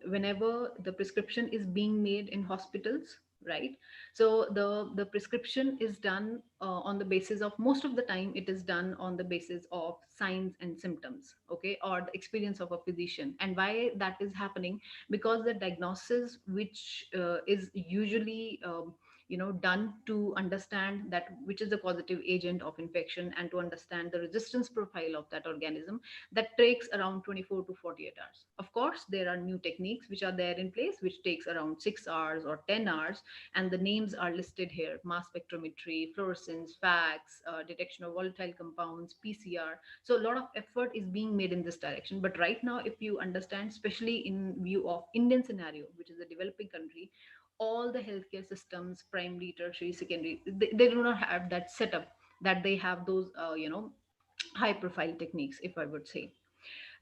whenever the prescription is being made in hospitals, right? So the prescription is done on the basis of, most of the time it is done on the basis of signs and symptoms, okay, or the experience of a physician. And why that is happening? Because the diagnosis which is usually done to understand that which is the causative agent of infection and to understand the resistance profile of that organism. That takes around 24 to 48 hours. Of course, there are new techniques which are there in place, which takes around 6 hours or 10 hours, and the names are listed here: mass spectrometry, fluorescence, fax, detection of volatile compounds, PCR. So a lot of effort is being made in this direction. But right now, if you understand, especially in view of Indian scenario, which is a developing country, all the healthcare systems, primary, tertiary, secondary, they do not have that setup, that they have those high profile techniques, if I would say,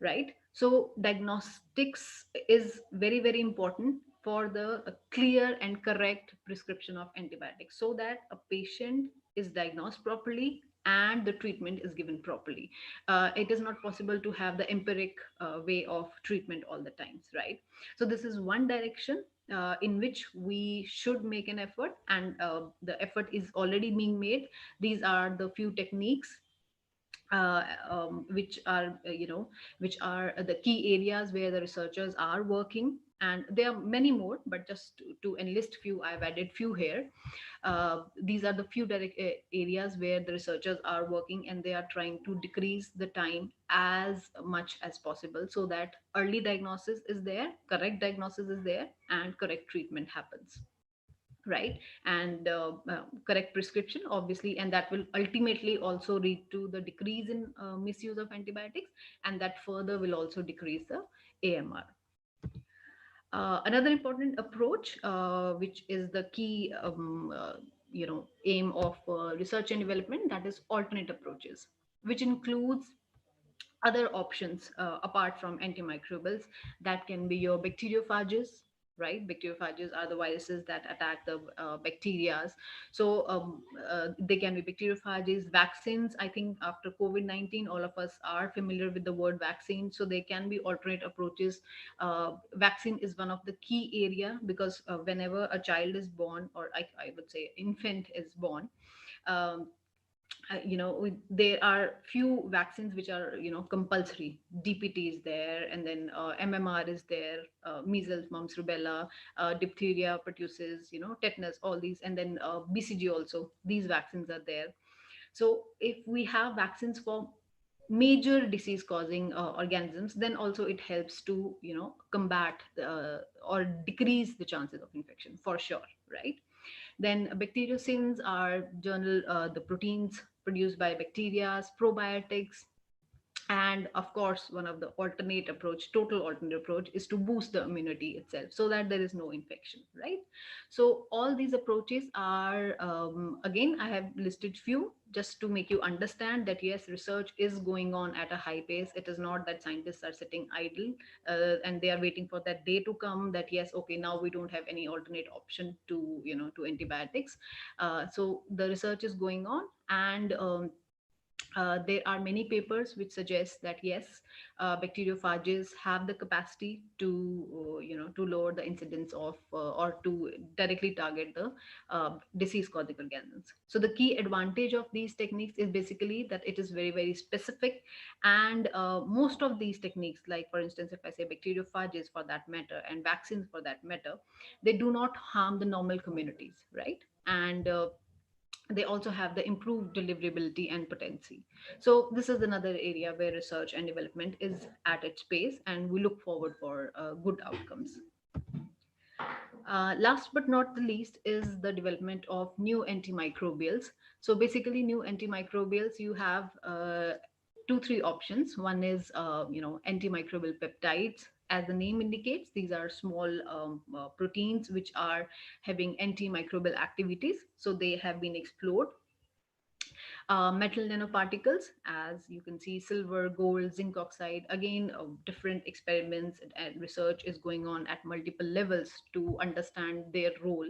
right? So diagnostics is very, very important for the clear and correct prescription of antibiotics, so that a patient is diagnosed properly and the treatment is given properly. It is not possible to have the empiric way of treatment all the times, right? So this is one direction in which we should make an effort, and the effort is already being made. These are the few techniques which are which are the key areas where the researchers are working, and there are many more, but just to enlist few, I've added few here. These are the few direct areas where the researchers are working, and they are trying to decrease the time as much as possible, so that early diagnosis is there, correct diagnosis is there, and correct treatment happens, right? And correct prescription, obviously, and that will ultimately also lead to the decrease in misuse of antibiotics, and that further will also decrease the AMR. Another important approach, which is the key aim of research and development, that is alternate approaches, which includes other options apart from antimicrobials. That can be your bacteriophages, right? Bacteriophages are the viruses that attack the bacteria. So they can be bacteriophages. Vaccines, I think after COVID-19, all of us are familiar with the word vaccine, so they can be alternate approaches. Vaccine is one of the key area, because whenever a child is born, or I would say infant is born, um, there are few vaccines which are compulsory. DPT is there, and then MMR is there, measles, mumps, rubella, diphtheria produces tetanus, all these, and then BCG also, these vaccines are there. So if we have vaccines for major disease causing organisms, then also it helps to combat or decrease the chances of infection, for sure, right? Then bacteriocins are the proteins produced by bacteria, probiotics. And of course, one of the total alternate approach, is to boost the immunity itself, so that there is no infection, right? So all these approaches are, again, I have listed few just to make you understand that yes, research is going on at a high pace. It is not that scientists are sitting idle and they are waiting for that day to come, that yes, okay, now we don't have any alternate option to to antibiotics. So the research is going on, and there are many papers which suggest that yes, bacteriophages have the capacity to to lower the incidence of or to directly target the disease causing organisms. So the key advantage of these techniques is basically that it is very, very specific, and most of these techniques, like for instance, if I say bacteriophages for that matter, and vaccines for that matter, they do not harm the normal communities, right? And they also have the improved deliverability and potency. So this is another area where research and development is at its pace, and we look forward for good outcomes. Last but not the least is the development of new antimicrobials. So basically, new antimicrobials, you have two, three options. One is, antimicrobial peptides. As the name indicates, these are small proteins which are having antimicrobial activities. So they have been explored. Metal nanoparticles, as you can see, silver, gold, zinc oxide. Again, different experiments and research is going on at multiple levels to understand their role.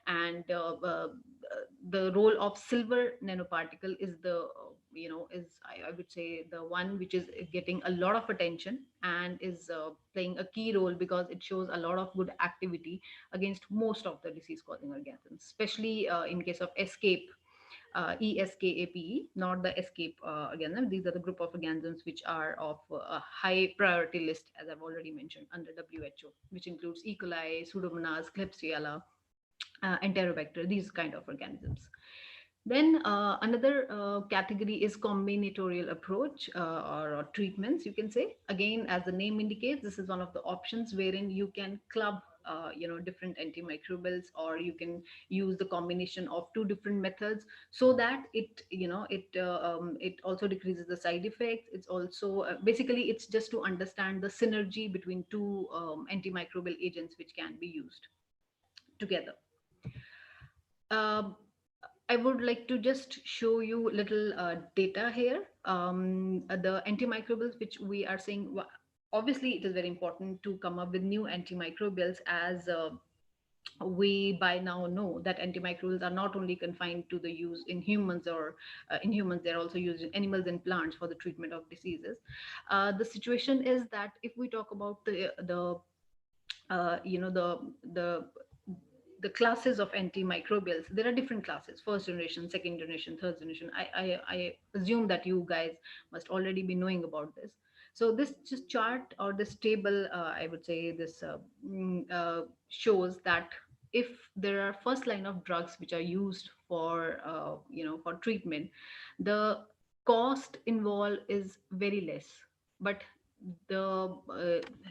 And the role of silver nanoparticle is I would say the one which is getting a lot of attention, and is playing a key role, because it shows a lot of good activity against most of the disease causing organisms, especially in case of escape, ESKAPE, not the escape organism. These are the group of organisms which are of a high priority list, as I've already mentioned, under WHO, which includes E. coli, Pseudomonas, Klebsiella, Enterobacter, these kind of organisms. Then another category is combinatorial approach or treatments, you can say. Again, as the name indicates, this is one of the options wherein you can club different antimicrobials, or you can use the combination of two different methods, so that it also decreases the side effects. It's also basically it's just to understand the synergy between two antimicrobial agents which can be used together. Um, I would like to just show you little data here. The antimicrobials which we are seeing, obviously it is very important to come up with new antimicrobials, as we by now know that antimicrobials are not only confined to the use in humans, or in humans, they're also used in animals and plants for the treatment of diseases. The situation is that if we talk about the you know the classes of antimicrobials, there are different classes: first generation, second generation, third generation. I assume that you guys must already be knowing about this. So this just chart, or this table, I would say this shows that if there are first line of drugs which are used for for treatment, the cost involved is very less. But the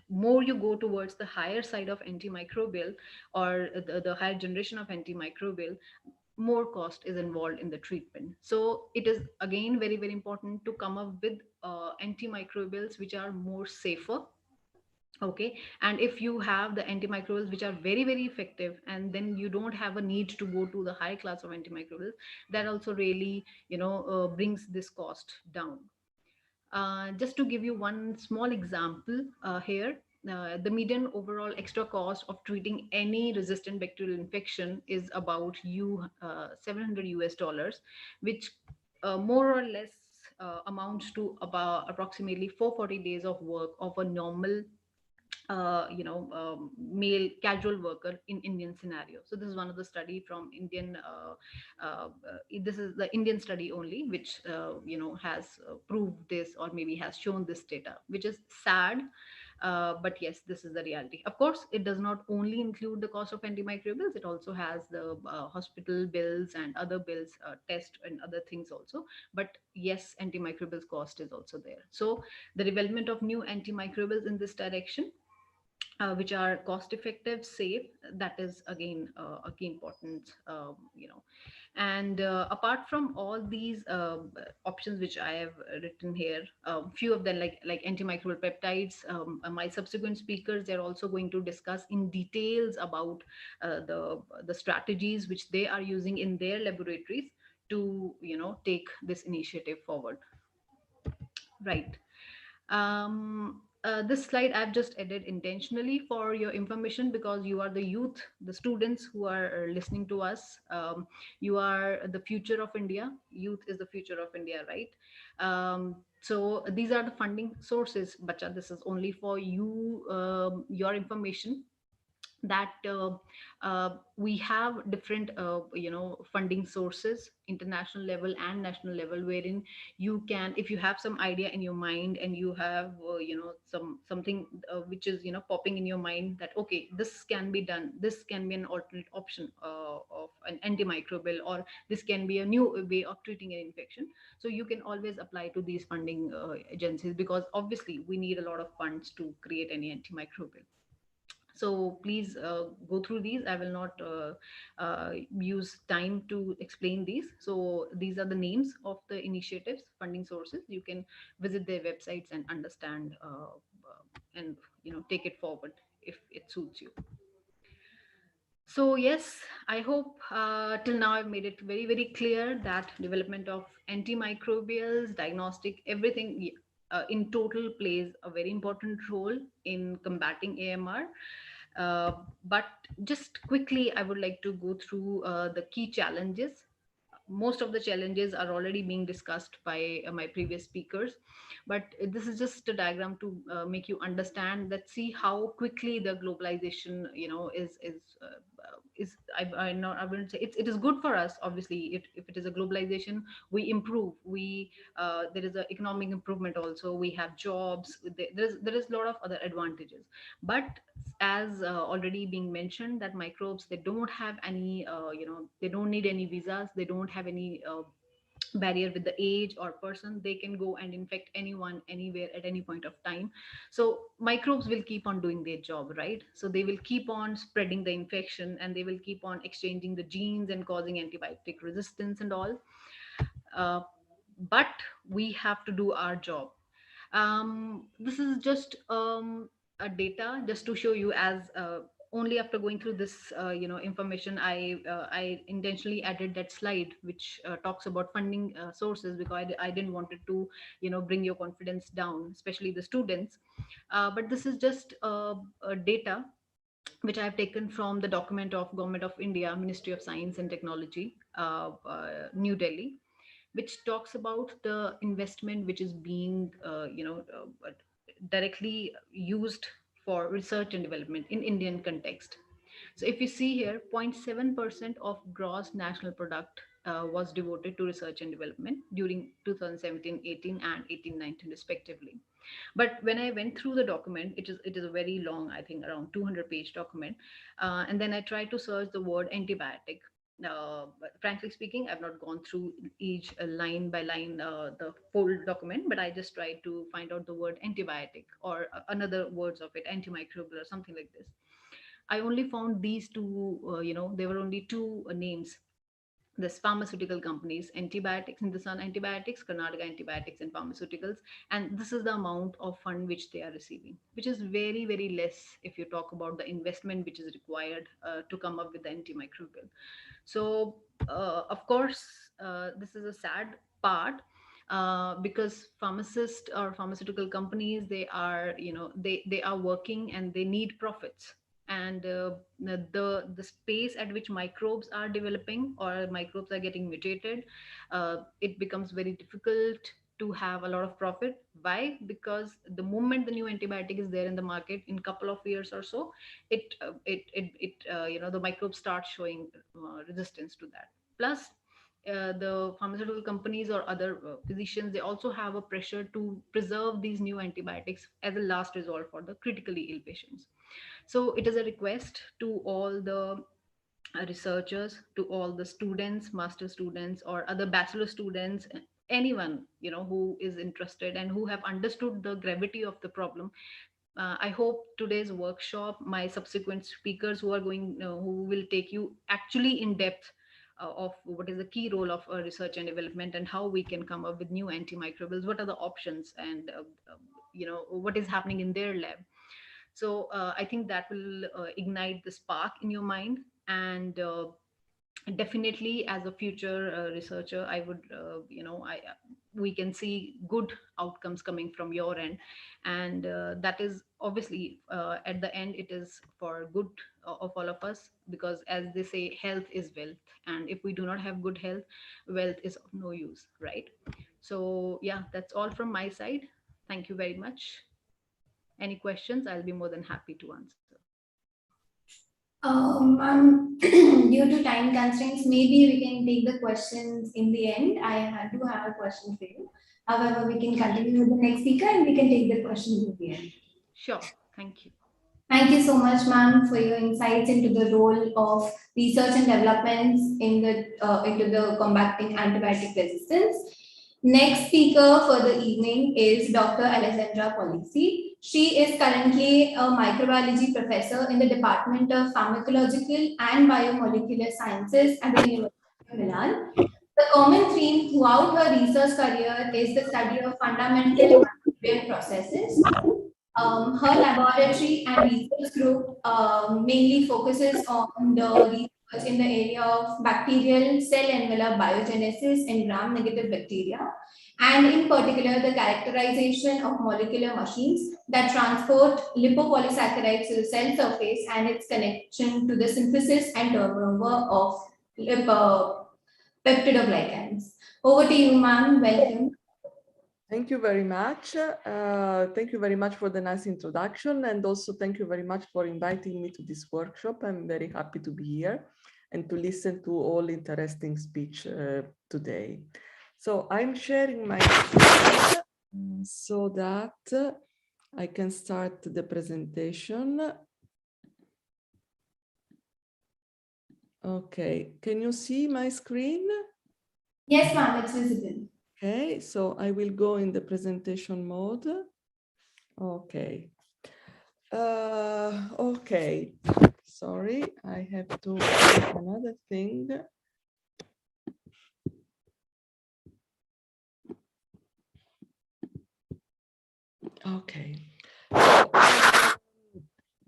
more you go towards the higher side of antimicrobial, or the higher generation of antimicrobial, more cost is involved in the treatment. So it is again very very important to come up with antimicrobials which are more safer. Okay, and if you have the antimicrobials which are very very effective, and then you don't have a need to go to the high class of antimicrobials, that also really brings this cost down. Just to give you one small example here, the median overall extra cost of treating any resistant bacterial infection is about 700 US dollars, which more or less amounts to about approximately 440 days of work of a normal male casual worker in Indian scenario. So this is one of the study from Indian. This is the Indian study only, which has proved this, or maybe has shown this data, which is sad. But yes, this is the reality. Of course, it does not only include the cost of antimicrobials; it also has the hospital bills and other bills, test and other things also. But yes, antimicrobials cost is also there. So the development of new antimicrobials in this direction, which are cost effective, safe, that is again a key important. And apart from all these options which I have written here, few of them, like antimicrobial peptides, my subsequent speakers, they're also going to discuss in details about the strategies which they are using in their laboratories to take this initiative forward. Right. This slide I've just added intentionally for your information, because you are the youth, the students who are listening to us. You are the future of India. Youth is the future of India, right? So these are the funding sources, Bacha. This is only for you, your information, that we have different funding sources, international level and national level, wherein you can, if you have some idea in your mind, and you have something which is popping in your mind, that okay, this can be done, this can be an alternate option of an antimicrobial, or this can be a new way of treating an infection. So you can always apply to these funding agencies, because obviously we need a lot of funds to create any antimicrobial. So please go through these. I will not use time to explain these. So these are the names of the initiatives, funding sources. You can visit their websites and understand and take it forward if it suits you. So yes, I hope till now I've made it very, very clear that development of antimicrobials, diagnostic, everything in total plays a very important role in combating AMR. But just quickly, I would like to go through the key challenges. Most of the challenges are already being discussed by my previous speakers, but this is just a diagram to make you understand that, see how quickly the globalization is I wouldn't say it is good for us. Obviously, if it is a globalization, we improve. There is an economic improvement also. We have jobs. There is a lot of other advantages. But as already being mentioned, that microbes, they don't have any they don't need any visas. They don't have any barrier with the age or person. They can go and infect anyone anywhere at any point of time. So microbes will keep on doing their job, right? So they will keep on spreading the infection, and they will keep on exchanging the genes and causing antibiotic resistance and all. uh, but we have to do our job. This is just a data just to show you, as only after going through this information, I intentionally added that slide which talks about funding sources, because I didn't want it to bring your confidence down, especially the students. But this is just a data which I have taken from the document of Government of India, Ministry of Science and Technology, New Delhi, which talks about the investment which is being directly used for research and development in Indian context. So if you see here, 0.7% of gross national product was devoted to research and development during 2017-18 and 18-19 respectively. But when I went through the document, it is a very long, I think around 200-page document, and then I tried to search the word antibiotic. But frankly speaking, I've not gone through each line by line the full document, but I just tried to find out the word antibiotic or another words of it, antimicrobial or something like this. I only found these two, there were only two names. This pharmaceutical companies, antibiotics, Hindustan Antibiotics, Karnataka Antibiotics and Pharmaceuticals. And this is the amount of fund which they are receiving, which is very, very less if you talk about the investment which is required to come up with the antimicrobial. So, of course, this is a sad part, because pharmacists or pharmaceutical companies, they are, they are working and they need profits. And the space at which microbes are developing or microbes are getting mutated, it becomes very difficult to have a lot of profit. Why? Because the moment the new antibiotic is there in the market, in couple of years or so, the microbes start showing resistance to that. Plus, the pharmaceutical companies or other physicians, they also have a pressure to preserve these new antibiotics as a last resort for the critically ill patients. So it is a request to all the researchers, to all the students, master students or other bachelor students, anyone who is interested and who have understood the gravity of the problem. I hope today's workshop, my subsequent speakers who are going, who will take you actually in depth of what is the key role of research and development, and how we can come up with new antimicrobials, what are the options, and what is happening in their lab. So I think that will ignite the spark in your mind. And definitely, as a future researcher, I would I we can see good outcomes coming from your end. And that is obviously, at the end, it is for good of all of us, because as they say, health is wealth, and if we do not have good health, wealth is of no use, right? So yeah, that's all from my side. Thank you very much. Any questions, I'll be more than happy to answer. Due to time constraints, maybe we can take the questions in the end. Do have a question for you. However, we can continue with the next speaker and we can take the questions in the end. Sure. Thank you. Thank you so much, ma'am, for your insights into the role of research and developments into the combating antibiotic resistance. Next speaker for the evening is Dr. Alexandra Policy. She is currently a microbiology professor in the Department of Pharmacological and Biomolecular Sciences at the University of Milan. The common theme throughout her research career is the study of fundamental microbial processes. Her laboratory and research group mainly focuses on the research in the area of bacterial cell envelope biogenesis in gram-negative bacteria, and in particular the characterization of molecular machines that transport lipopolysaccharides to the cell surface and its connection to the synthesis and turnover of peptidoglycans. Over to you, ma'am. Welcome. Thank you very much. Thank you very much for the nice introduction, and also thank you very much for inviting me to this workshop. I'm very happy to be here and to listen to all interesting speech today. So I'm sharing my screen so that I can start the presentation. Okay, can you see my screen? Yes, ma'am, it's visible. Okay, so I will go in the presentation mode. Okay. Okay, sorry, I have to do another thing. Okay.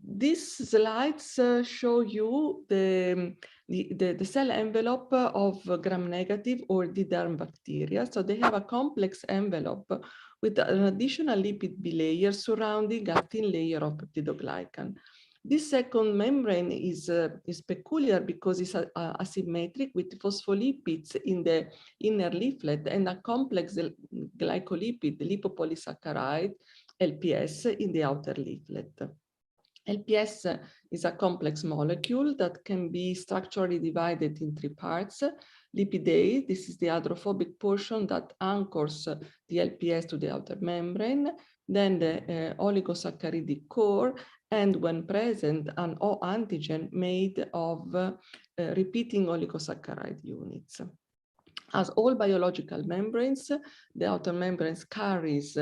These slides show you the cell envelope of gram-negative or D-derm bacteria. So they have a complex envelope with an additional lipid bilayer surrounding a thin layer of peptidoglycan. This second membrane is peculiar because it's asymmetric with phospholipids in the inner leaflet and a complex glycolipid lipopolysaccharide, LPS, in the outer leaflet. LPS is a complex molecule that can be structurally divided in three parts. Lipid A, this is the hydrophobic portion that anchors the LPS to the outer membrane, then the oligosaccharidic core, and when present, an O antigen made of repeating oligosaccharide units. As all biological membranes, the outer membranes carries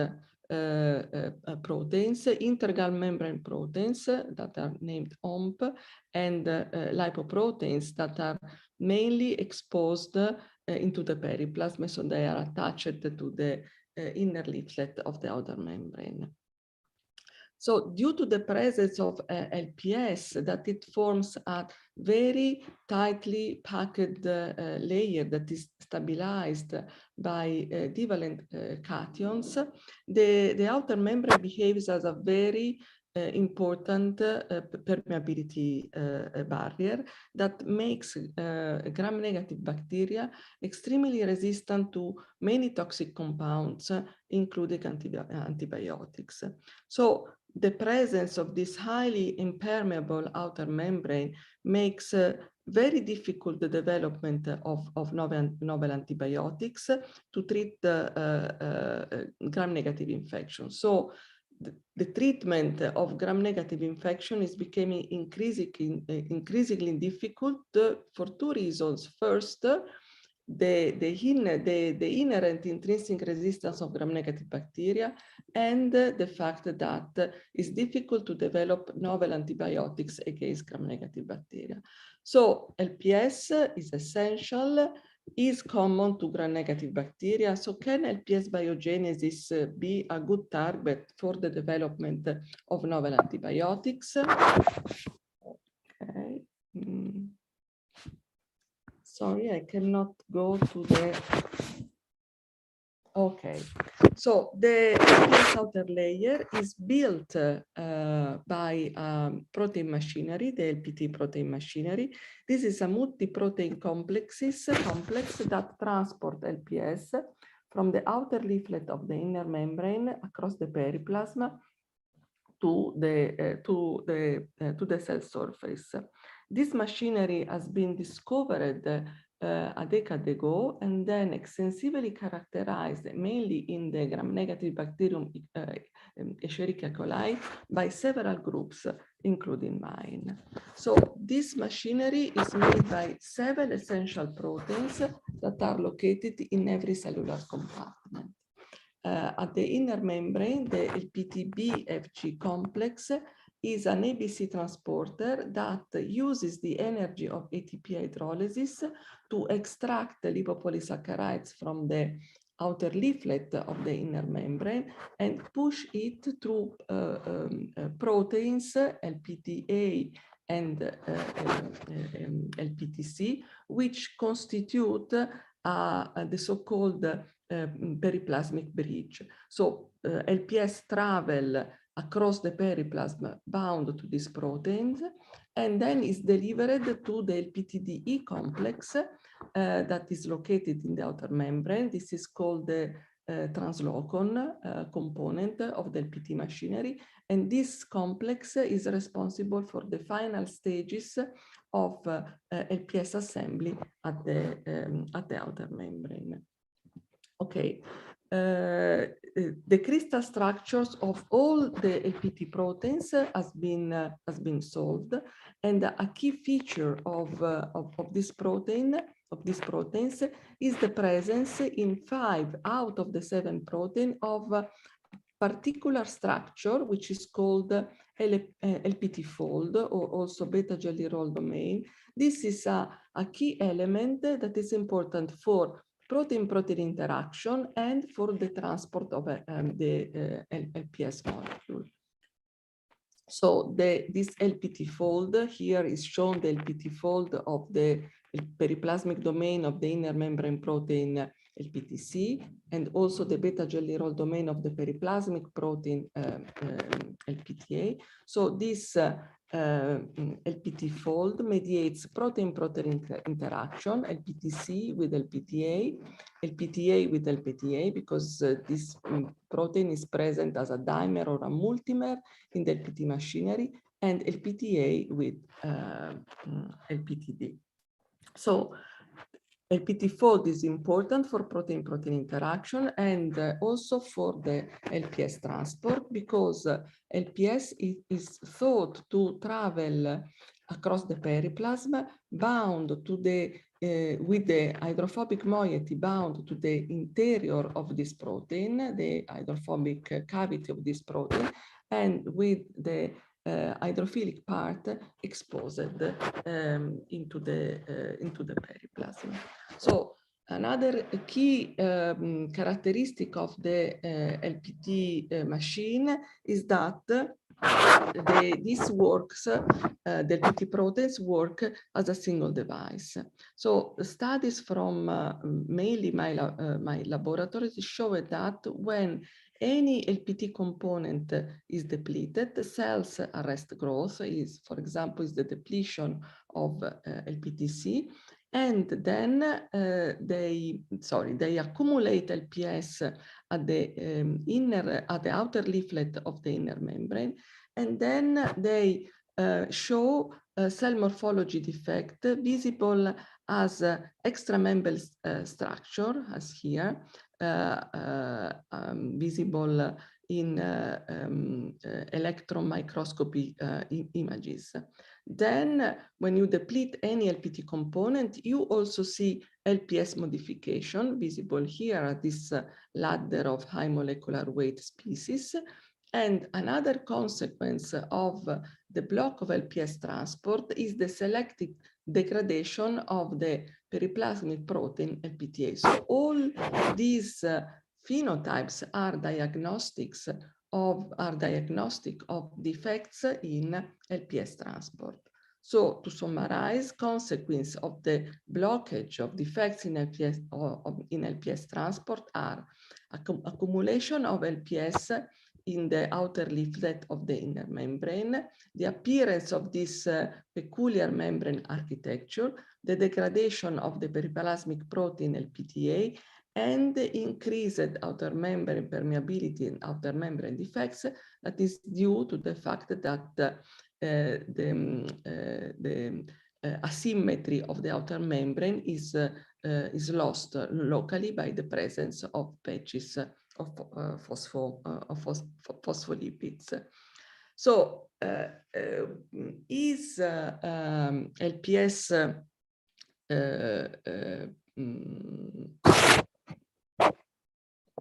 proteins, integral membrane proteins that are named OMP, and lipoproteins that are mainly exposed into the periplasm, so they are attached to the inner leaflet of the outer membrane. So due to the presence of LPS, that it forms a very tightly packed layer that is stabilized by divalent cations, the outer membrane behaves as a very important permeability barrier that makes gram-negative bacteria extremely resistant to many toxic compounds, including antibiotics. So the presence of this highly impermeable outer membrane makes very difficult the development of novel antibiotics to treat gram-negative infection. So the treatment of gram-negative infection is becoming increasingly difficult for two reasons. First, the inherent intrinsic resistance of gram-negative bacteria, and the fact that it's difficult to develop novel antibiotics against gram-negative bacteria. So LPS is essential, is common to gram-negative bacteria. So can LPS biogenesis be a good target for the development of novel antibiotics? Okay. Sorry, I cannot go to the... Okay, so the LPS outer layer is built by protein machinery, the Lpt protein machinery. This is a multi-protein complex that transport LPS from the outer leaflet of the inner membrane across the periplasm to the cell surface. This machinery has been discovered a decade ago and then extensively characterized mainly in the gram-negative bacterium Escherichia coli by several groups, including mine. So this machinery is made by 7 essential proteins that are located in every cellular compartment. At the inner membrane, the LPTB-FG complex is an ABC transporter that uses the energy of ATP hydrolysis to extract the lipopolysaccharides from the outer leaflet of the inner membrane and push it through proteins, LPTA and LPTC, which constitute the so-called periplasmic bridge. So LPS travel across the periplasm bound to these proteins and then is delivered to the LPTDE complex that is located in the outer membrane. This is called the translocon component of the Lpt machinery. And this complex is responsible for the final stages of LPS assembly at the outer membrane. Okay, the crystal structures of all the Lpt proteins has been solved, and a key feature of this protein, of these proteins, is the presence in 5 out of the 7 protein of particular structure, which is called Lpt fold, or also beta jelly roll domain. This is a key element that is important for protein-protein interaction and for the transport of the LPS molecule. So this Lpt fold here is shown, the Lpt fold of the periplasmic domain of the inner membrane protein LPTC, and also the beta jelly roll domain of the periplasmic protein LPTA. So this Lpt fold mediates protein-protein interaction, LPTC with LPTA, LPTA with LPTA, because this protein is present as a dimer or a multimer in the Lpt machinery, and LPTA with LPTD. So Lpt fold is important for protein-protein interaction and also for the LPS transport, because LPS is thought to travel across the periplasm, bound to the with the hydrophobic moiety bound to the interior of this protein, the hydrophobic cavity of this protein, and with the hydrophilic part exposed into the periplasm. So another key characteristic of the Lpt machine is that this works, the Lpt proteins work as a single device. So studies from mainly my laboratories show that when any Lpt component is depleted, cells arrest growth, for example, is the depletion of LPTC, and then they accumulate LPS at the outer leaflet of the inner membrane, and then they show cell morphology defect visible as extramembranous structure, as here, visible in electron microscopy images. Then when you deplete any Lpt component, you also see LPS modification visible here at this ladder of high molecular weight species. And another consequence of the block of LPS transport is the selective degradation of the periplasmic protein LPTA. So all these phenotypes are diagnostic of defects in LPS transport. So to summarize, consequence of the blockage of defects in LPS transport are accumulation of LPS in the outer leaflet of the inner membrane, the appearance of this peculiar membrane architecture, the degradation of the periplasmic protein LPTA, and the increased outer membrane permeability and outer membrane defects that is due to the fact that the asymmetry of the outer membrane is lost locally by the presence of patches of phospholipids. So is LPS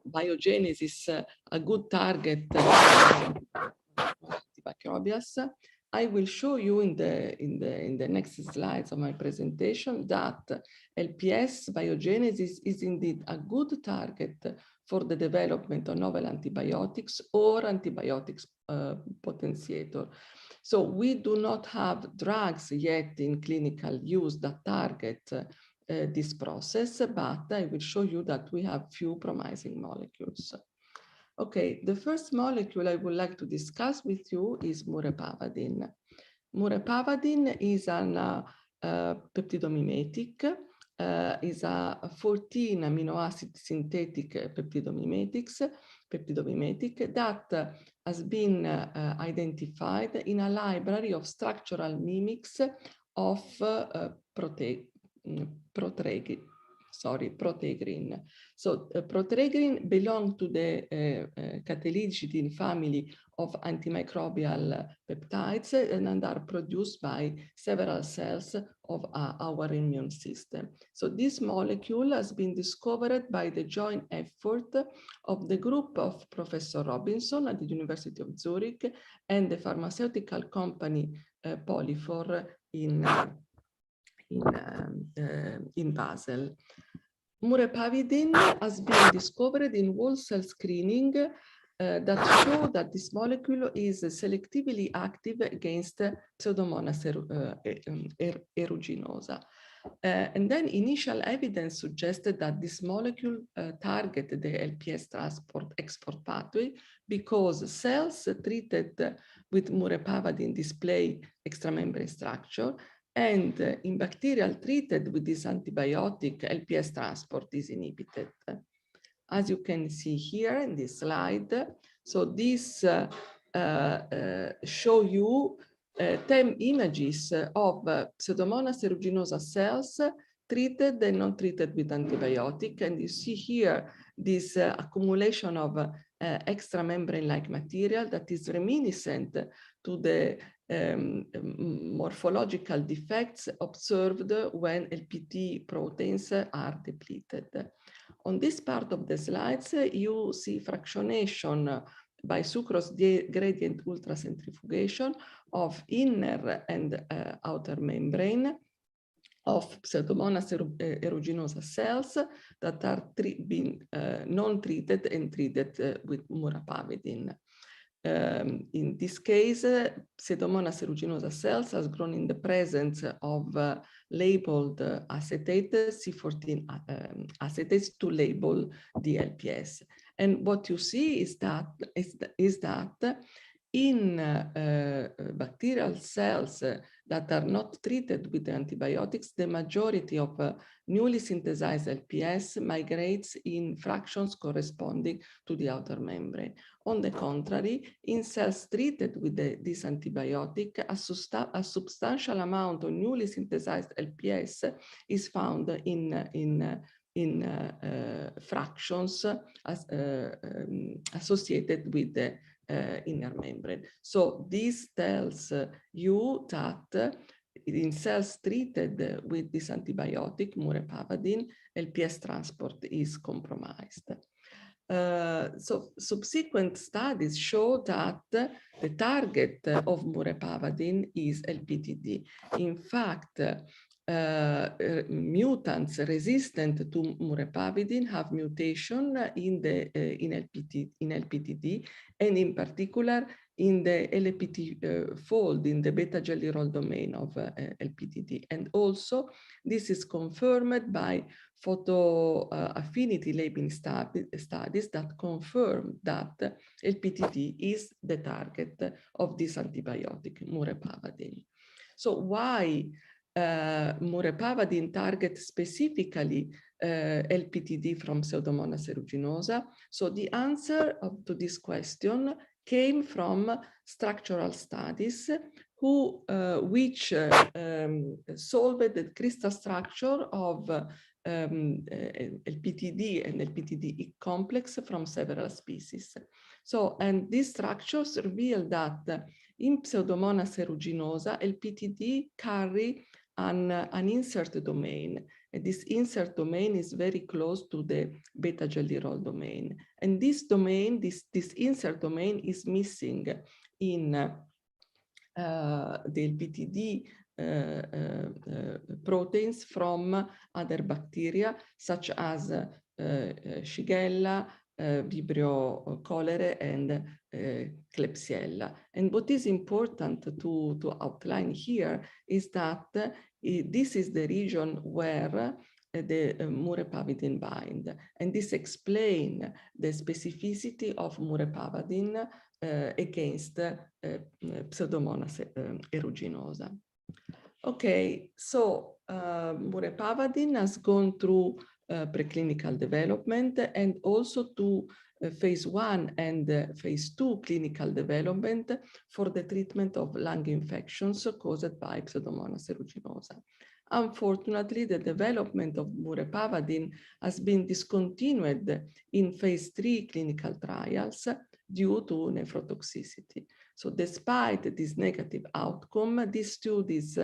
biogenesis a good target antimicrobials? I will show you in the next slides of my presentation that LPS biogenesis is indeed a good target for the development of novel antibiotics or antibiotics potentiator. So we do not have drugs yet in clinical use that target this process, but I will show you that we have few promising molecules. Okay, the first molecule I would like to discuss with you is murepavadin. Murepavadin is an peptidomimetic, is a 14 amino acid synthetic peptidomimetic that has been identified in a library of structural mimics of protegrine. So protegrine belong to the catalycidin family of antimicrobial peptides and are produced by several cells of our immune system. So this molecule has been discovered by the joint effort of the group of Professor Robinson at the University of Zurich and the pharmaceutical company Polyfor in Basel. Murepavidin has been discovered in whole cell screening that show that this molecule is selectively active against Pseudomonas aeruginosa. And then initial evidence suggested that this molecule targeted the LPS transport-export pathway because cells treated with murepavidin display extramembrane structure, and in bacterial treated with this antibiotic, LPS transport is inhibited. As you can see here in this slide, so this show you 10 images of Pseudomonas aeruginosa cells treated and not treated with antibiotic. And you see here this accumulation of extramembrane-like material that is reminiscent to the morphological defects observed when Lpt proteins are depleted. On this part of the slides, you see fractionation by sucrose gradient ultracentrifugation of inner and outer membrane of Pseudomonas aeruginosa cells that are being non-treated and treated with murepavidin. In this case, Pseudomonas aeruginosa cells has grown in the presence of labeled acetate C14 acetates to label the LPS. And what you see is that in bacterial cells that are not treated with the antibiotics, the majority of newly synthesized LPS migrates in fractions corresponding to the outer membrane. On the contrary, in cells treated with this antibiotic, a substantial amount of newly synthesized LPS is found in fractions associated with the inner membrane. So this tells you that in cells treated with this antibiotic, murepavidin, LPS transport is compromised. So subsequent studies show that the target of murepavidin is LPTD. In fact, mutants resistant to murepavidin have mutation in LPTD, and in particular in the LPT fold in the beta jelly roll domain of LPTD. And also this is confirmed by photo affinity labeling studies that confirm that LPTD is the target of this antibiotic, murepavidin. So why murepavidin targets specifically LPTD from Pseudomonas aeruginosa? So the answer to this question came from structural studies which solved the crystal structure of LPTD and LPTD complex from several species. So, and these structures reveal that in Pseudomonas aeruginosa, LPTD carry an insert domain. And this insert domain is very close to the beta jelly roll domain. And this domain, this insert domain is missing in the LPTD proteins from other bacteria, such as Shigella, Vibrio cholerae, and Klebsiella. And what is important to outline here is that this is the region where the murepavidin bind, and this explains the specificity of murepavidin against Pseudomonas aeruginosa. Okay, so Murepavadin has gone through preclinical development and also to phase 1 and phase 2 clinical development for the treatment of lung infections caused by Pseudomonas aeruginosa. Unfortunately, the development of Murepavadin has been discontinued in phase 3 clinical trials due to nephrotoxicity. So despite this negative outcome, these studies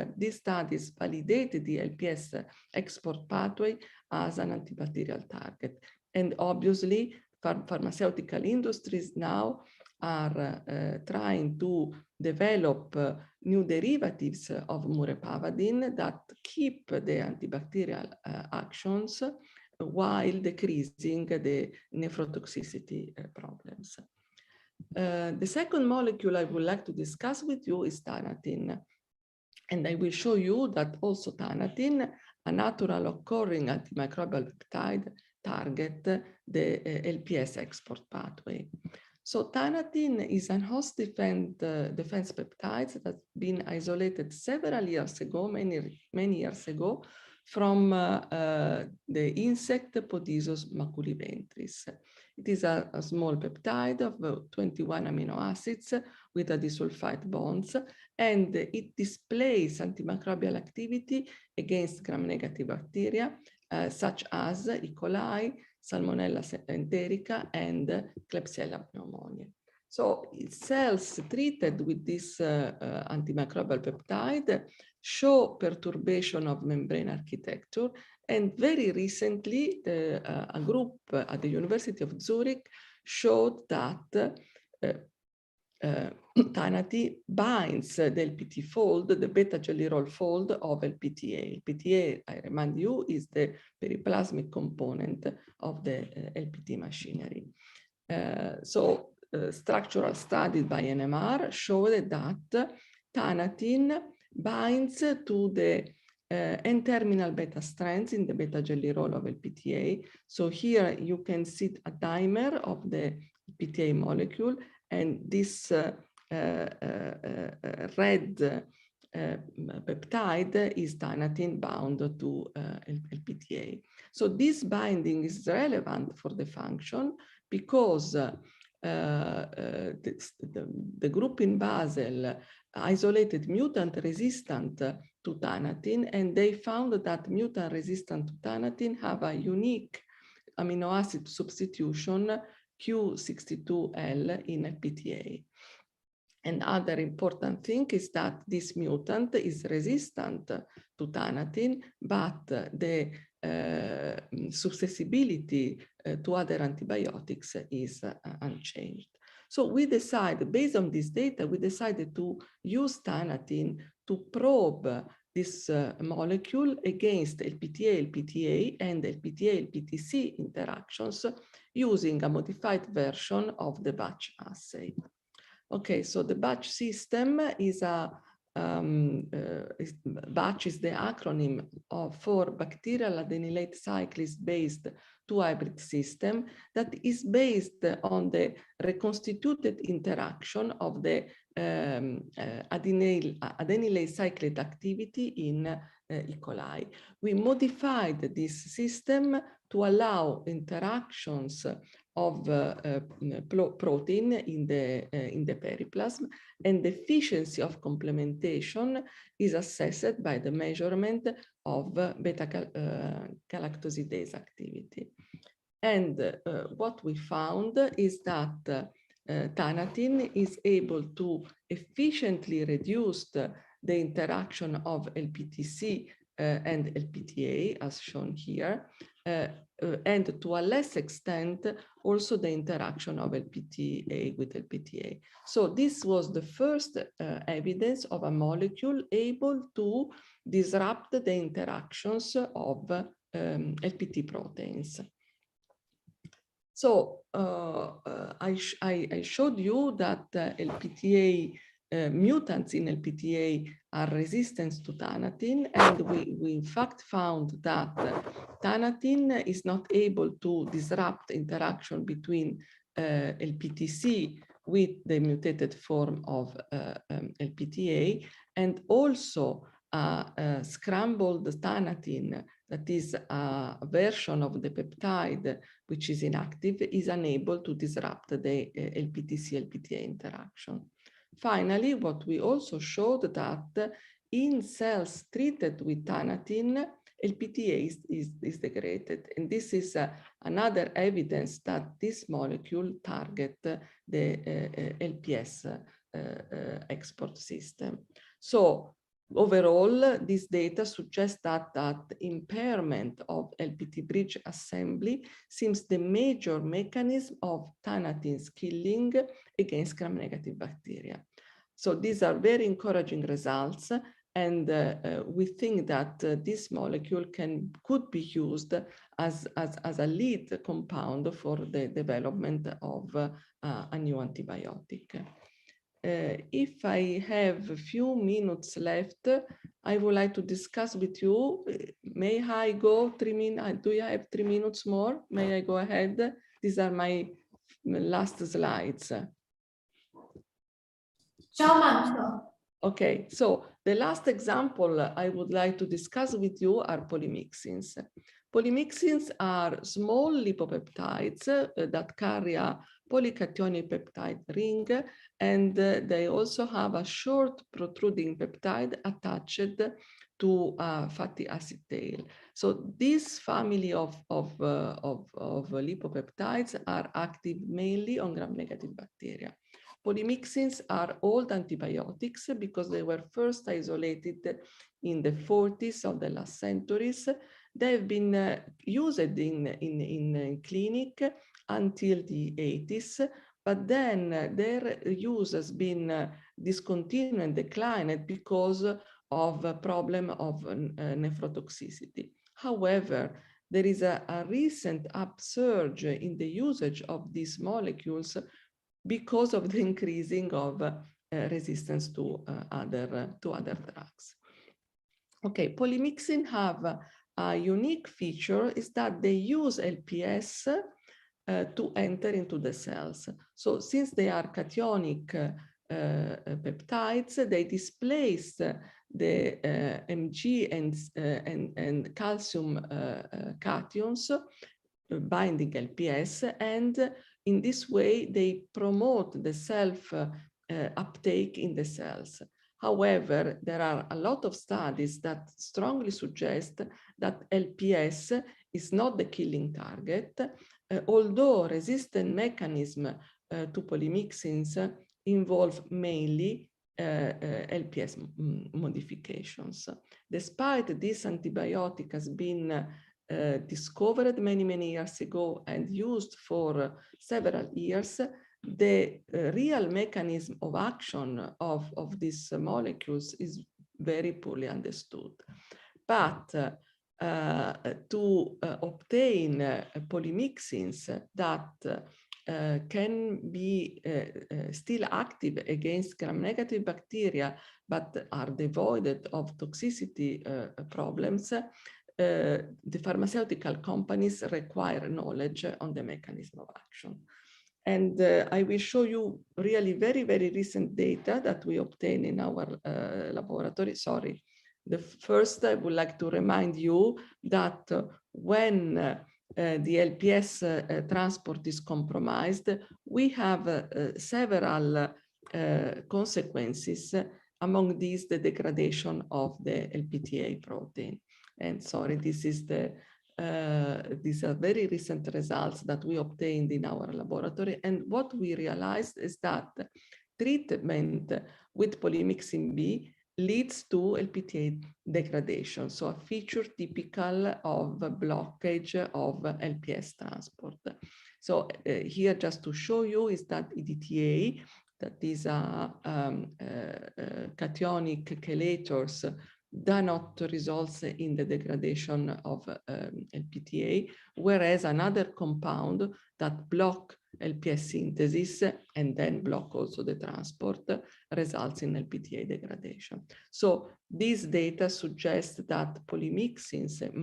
validated the LPS export pathway as an antibacterial target. And obviously, pharmaceutical industries now are trying to develop new derivatives of Murepavadin that keep the antibacterial actions while decreasing the nephrotoxicity problems. The second molecule I would like to discuss with you is Tanatin. And I will show you that also Tanatin, a natural occurring antimicrobial peptide, target the LPS export pathway. So Tanatin is an host defense peptide that has been isolated several years ago, many years ago, from the insect Podyzus maculiventris. It is a small peptide of 21 amino acids with a disulfide bonds, and it displays antimicrobial activity against gram-negative bacteria, such as E. coli, Salmonella enterica, and Klebsiella pneumoniae. So cells treated with this antimicrobial peptide show perturbation of membrane architecture. And very recently, a group at the University of Zurich showed that Tanatin binds the LPT fold, the beta jelly roll fold of LPTA. LPTA, I remind you, is the periplasmic component of the LPT machinery. Structural studies by NMR showed that Tanatin binds to the N-terminal beta strands in the beta jelly roll of LPTA. So here you can see a dimer of the LPTA molecule, and this red peptide is Tanatin bound to LPTA. So this binding is relevant for the function because the group in Basel isolated mutant resistant to Tanatin, and they found that mutant resistant to Tanatin have a unique amino acid substitution Q62L in LPTA. And other important thing is that this mutant is resistant to Tanatin, but the susceptibility to other antibiotics is unchanged. So we decided, based on this data, we decided to use Tanatin to probe this molecule against LPTA, LPTA, and LPTA, LPTC interactions using a modified version of the batch assay. Okay, so the batch system is batch is the acronym for bacterial adenylate cyclase-based two-hybrid system that is based on the reconstituted interaction of the adenylate cyclate activity in E. coli. We modified this system to allow interactions of protein in the periplasm, and the efficiency of complementation is assessed by the measurement of beta-galactosidase activity. And what we found is that Tanatin is able to efficiently reduce the interaction of LPTC and LPTA, as shown here, and to a less extent, also the interaction of LPTA with LPTA. So this was the first evidence of a molecule able to disrupt the interactions of LPT proteins. So I showed you that LPTA mutants in LPTA are resistant to Tanatin, and we in fact found that Tanatin is not able to disrupt interaction between LPTC with the mutated form of LPTA, and also scrambled Tanatin, that is a version of the peptide which is inactive, is unable to disrupt the LPT-C-LPTA interaction. Finally, what we also showed that in cells treated with Tanatin, LPTA is degraded. And this is another evidence that this molecule target the LPS export system. So overall, this data suggests that impairment of LPT bridge assembly seems the major mechanism of Tanatin's killing against gram-negative bacteria. So these are very encouraging results, and we think that this molecule could be used as a lead compound for the development of a new antibiotic. If I have a few minutes left, I would like to discuss with you. May I go 3 minutes? Do you have 3 minutes more? May I go ahead? These are my last slides. Sure, ma'am, sure. Okay, so the last example I would like to discuss with you are polymyxins. Polymyxins are small lipopeptides that carry a polycationic peptide ring, and they also have a short protruding peptide attached to a fatty acid tail. So this family of lipopeptides are active mainly on gram-negative bacteria. Polymyxins are old antibiotics because they were first isolated in the 40s of the last centuries. They've been used in clinic until the 80s, but then their use has been discontinued and declined because of a problem of nephrotoxicity. However, there is a recent upsurge in the usage of these molecules because of the increasing of resistance to other drugs. Okay, polymyxin have a unique feature is that they use LPS to enter into the cells. So since they are cationic peptides, they displace the Mg and calcium cations binding LPS, and in this way they promote the self uptake in the cells. However, there are a lot of studies that strongly suggest that LPS is not the killing target, although resistant mechanism to polymyxins involve mainly LPS modifications. Despite this antibiotic has been discovered many years ago and used for several years, the real mechanism of action of these molecules is very poorly understood. But to obtain polymyxins that can be still active against gram-negative bacteria, but are devoid of toxicity problems, the pharmaceutical companies require knowledge on the mechanism of action. And I will show you really very recent data that we obtained in our laboratory. Sorry. The first, I would like to remind you that when the LPS transport is compromised, we have several consequences. Among these, the degradation of the LPTA protein. And sorry, this is these are very recent results that we obtained in our laboratory. And what we realized is that treatment with polymyxin B leads to LPTA degradation, so a feature typical of blockage of LPS transport. So here, just to show you, is that EDTA, that is a cationic chelators, do not result in the degradation of LPTA, whereas another compound that block LPS synthesis and then block also the transport results in LPTA degradation. So these data suggest that polymyxins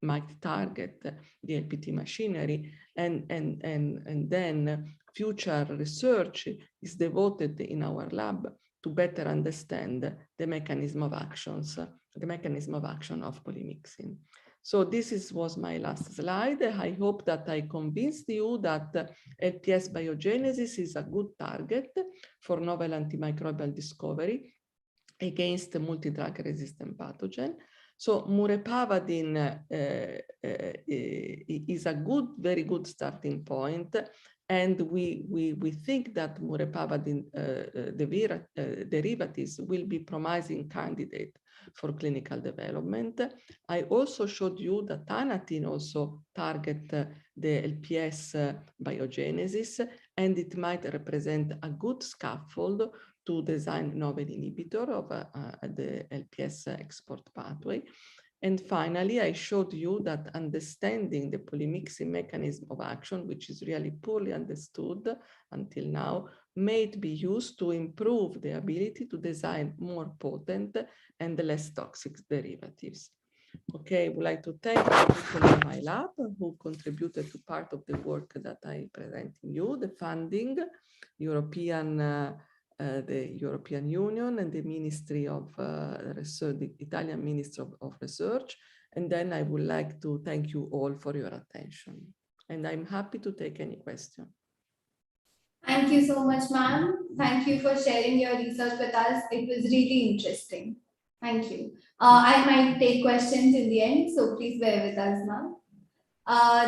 might target the LPT machinery, and then future research is devoted in our lab to better understand the mechanism of actions the mechanism of action of polymyxin. So this was my last slide. I hope that I convinced you that LPS biogenesis is a good target for novel antimicrobial discovery against multi-drug resistant pathogen. So murepavadin is a very good starting point. And we think that murepavadin derivatives will be promising candidate for clinical development. I also showed you that Tanatina also target the LPS biogenesis, and it might represent a good scaffold to design novel inhibitor of the LPS export pathway. And finally, I showed you that understanding the polymyxin mechanism of action, which is really poorly understood until now, may be used to improve the ability to design more potent and less toxic derivatives. Okay, I would like to thank the people in my lab who contributed to part of the work that I present to you, the funding, the European Union and the Ministry of Research, the Italian Ministry of Research. And then I would like to thank you all for your attention. And I'm happy to take any question. Thank you so much, ma'am. Thank you for sharing your research with us. It was really interesting. Thank you. I might take questions in the end, so please bear with us, ma'am.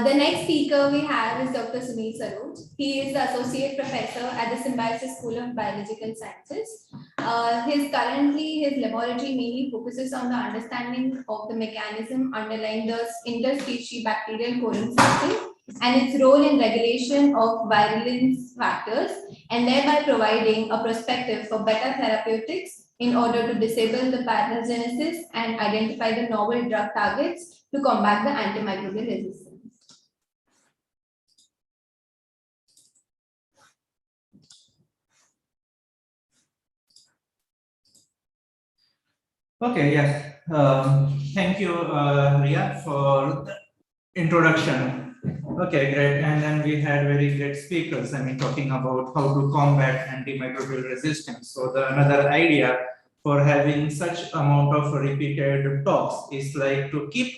The next speaker we have is Dr. Sunil Saroj. He is the Associate Professor at the Symbiosis School of Biological Sciences. His laboratory mainly focuses on the understanding of the mechanism underlying the interspecies bacterial cooling cycle and its role in regulation of virulence factors, and thereby providing a perspective for better therapeutics in order to disable the pathogenesis and identify the novel drug targets to combat the antimicrobial resistance. Okay, yes. Thank you, Ria, for the introduction. Okay, great. And then we had very great speakers, talking about how to combat antimicrobial resistance. So another idea for having such amount of repeated talks is like to keep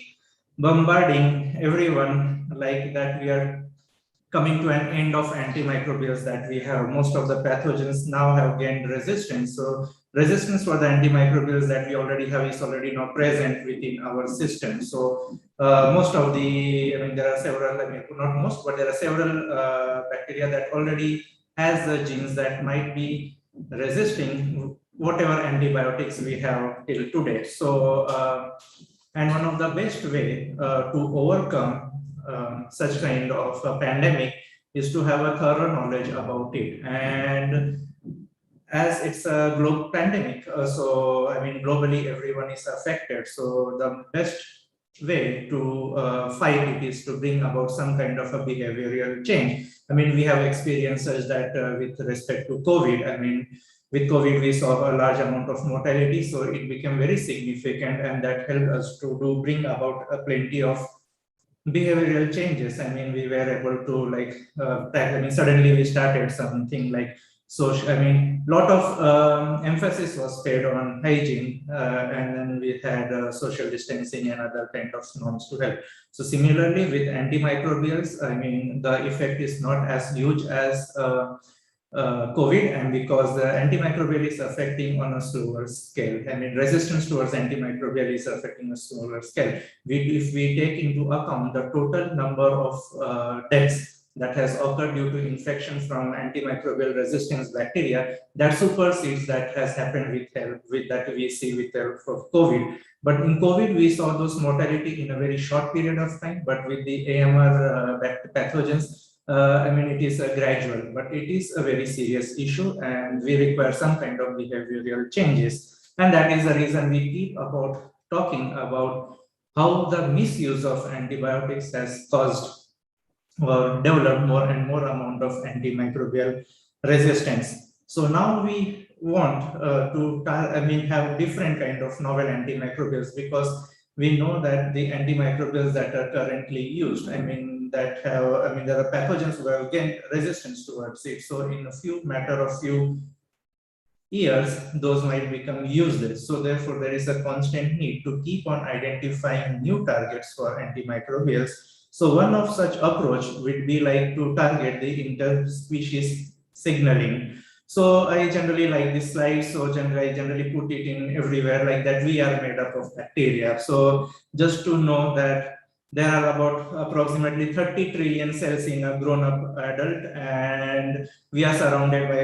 bombarding everyone like that we are coming to an end of antimicrobials that we have. Most of the pathogens now have gained resistance. So resistance for the antimicrobials that we already have is already not present within our system. So most of the, there are several, not most, but there are several bacteria that already has the genes that might be resisting whatever antibiotics we have till today. So, and one of the best way to overcome such kind of a pandemic is to have a thorough knowledge about it. And as it's a global pandemic, so globally everyone is affected. So the best way to fight it is to bring about some kind of a behavioral change. We have experiences that with respect to COVID, with COVID, we saw a large amount of mortality, so it became very significant, and that helped us to bring about plenty of behavioral changes. We were able to suddenly we started something like social. Lot of emphasis was paid on hygiene, and then we had social distancing and other kind of norms to help. So similarly with antimicrobials, the effect is not as huge as COVID, and because the antimicrobial is affecting on a slower scale. Resistance towards antimicrobial is affecting a slower scale. If we take into account the total number of deaths that has occurred due to infection from antimicrobial resistance bacteria, that supersedes that has happened with that we see with the COVID. But in COVID, we saw those mortality in a very short period of time, but with the AMR pathogens, it is a gradual, but it is a very serious issue, and we require some kind of behavioral changes. And that is the reason we keep talking about how the misuse of antibiotics has caused or developed more and more amount of antimicrobial resistance. So now we want to have different kind of novel antimicrobials, because we know that the antimicrobials that are currently used, that have, there are pathogens who have gained resistance towards it. So in a few years, those might become useless. So therefore, there is a constant need to keep on identifying new targets for antimicrobials. So one of such approach would be like to target the interspecies signaling. So I generally like this slide. So I generally put it in everywhere like that we are made up of bacteria. So just to know that there are about approximately 30 trillion cells in a grown-up adult, and we are surrounded by,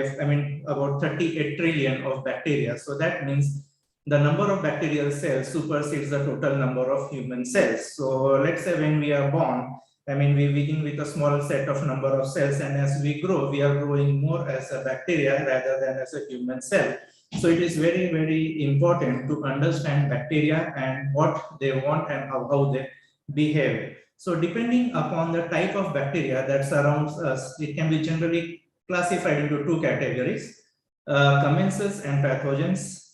about 38 trillion of bacteria. So that means the number of bacterial cells supersedes the total number of human cells. So let's say when we are born, we begin with a small set of number of cells, and as we grow, we are growing more as a bacteria rather than as a human cell. So it is very, very important to understand bacteria and what they want and how they behave. So depending upon the type of bacteria that surrounds us, it can be generally classified into two categories, commensals and pathogens.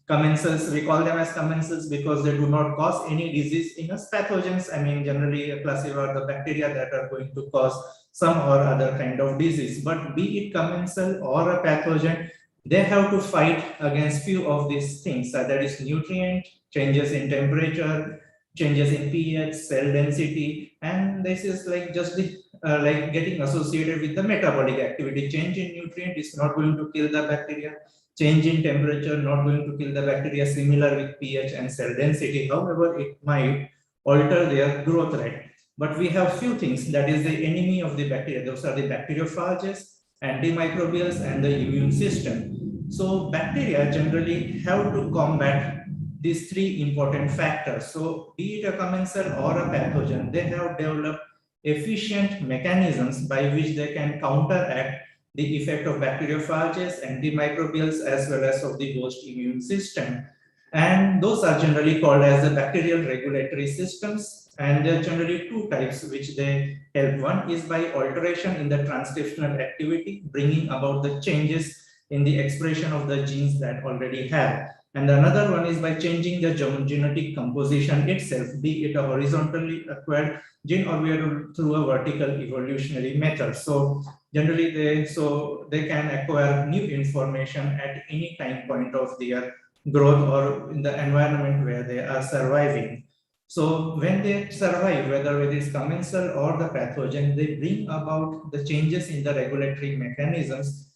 Commensals, we call them as commensals because they do not cause any disease in us. Pathogens, generally classify the bacteria that are going to cause some or other kind of disease. But be it commensal or a pathogen, they have to fight against few of these things. That is nutrient, changes in temperature, changes in pH, cell density, and this is like just the like getting associated with the metabolic activity. Change in nutrient is not going to kill the bacteria. Change in temperature not going to kill the bacteria. Similar with pH and cell density. However, it might alter their growth rate. But we have few things that is the enemy of the bacteria. Those are the bacteriophages, antimicrobials, and the immune system. So bacteria generally have to combat these three important factors. So be it a commensal or a pathogen, they have developed efficient mechanisms by which they can counteract the effect of bacteriophages, antimicrobials, as well as of the host immune system. And those are generally called as the bacterial regulatory systems. And there are generally two types which they help. One is by alteration in the transcriptional activity, bringing about the changes in the expression of the genes that already have. And another one is by changing the genetic composition itself, be it a horizontally acquired gene or through a vertical evolutionary method. So generally they can acquire new information at any time point of their growth or in the environment where they are surviving. So when they survive, whether it is commensal or the pathogen, they bring about the changes in the regulatory mechanisms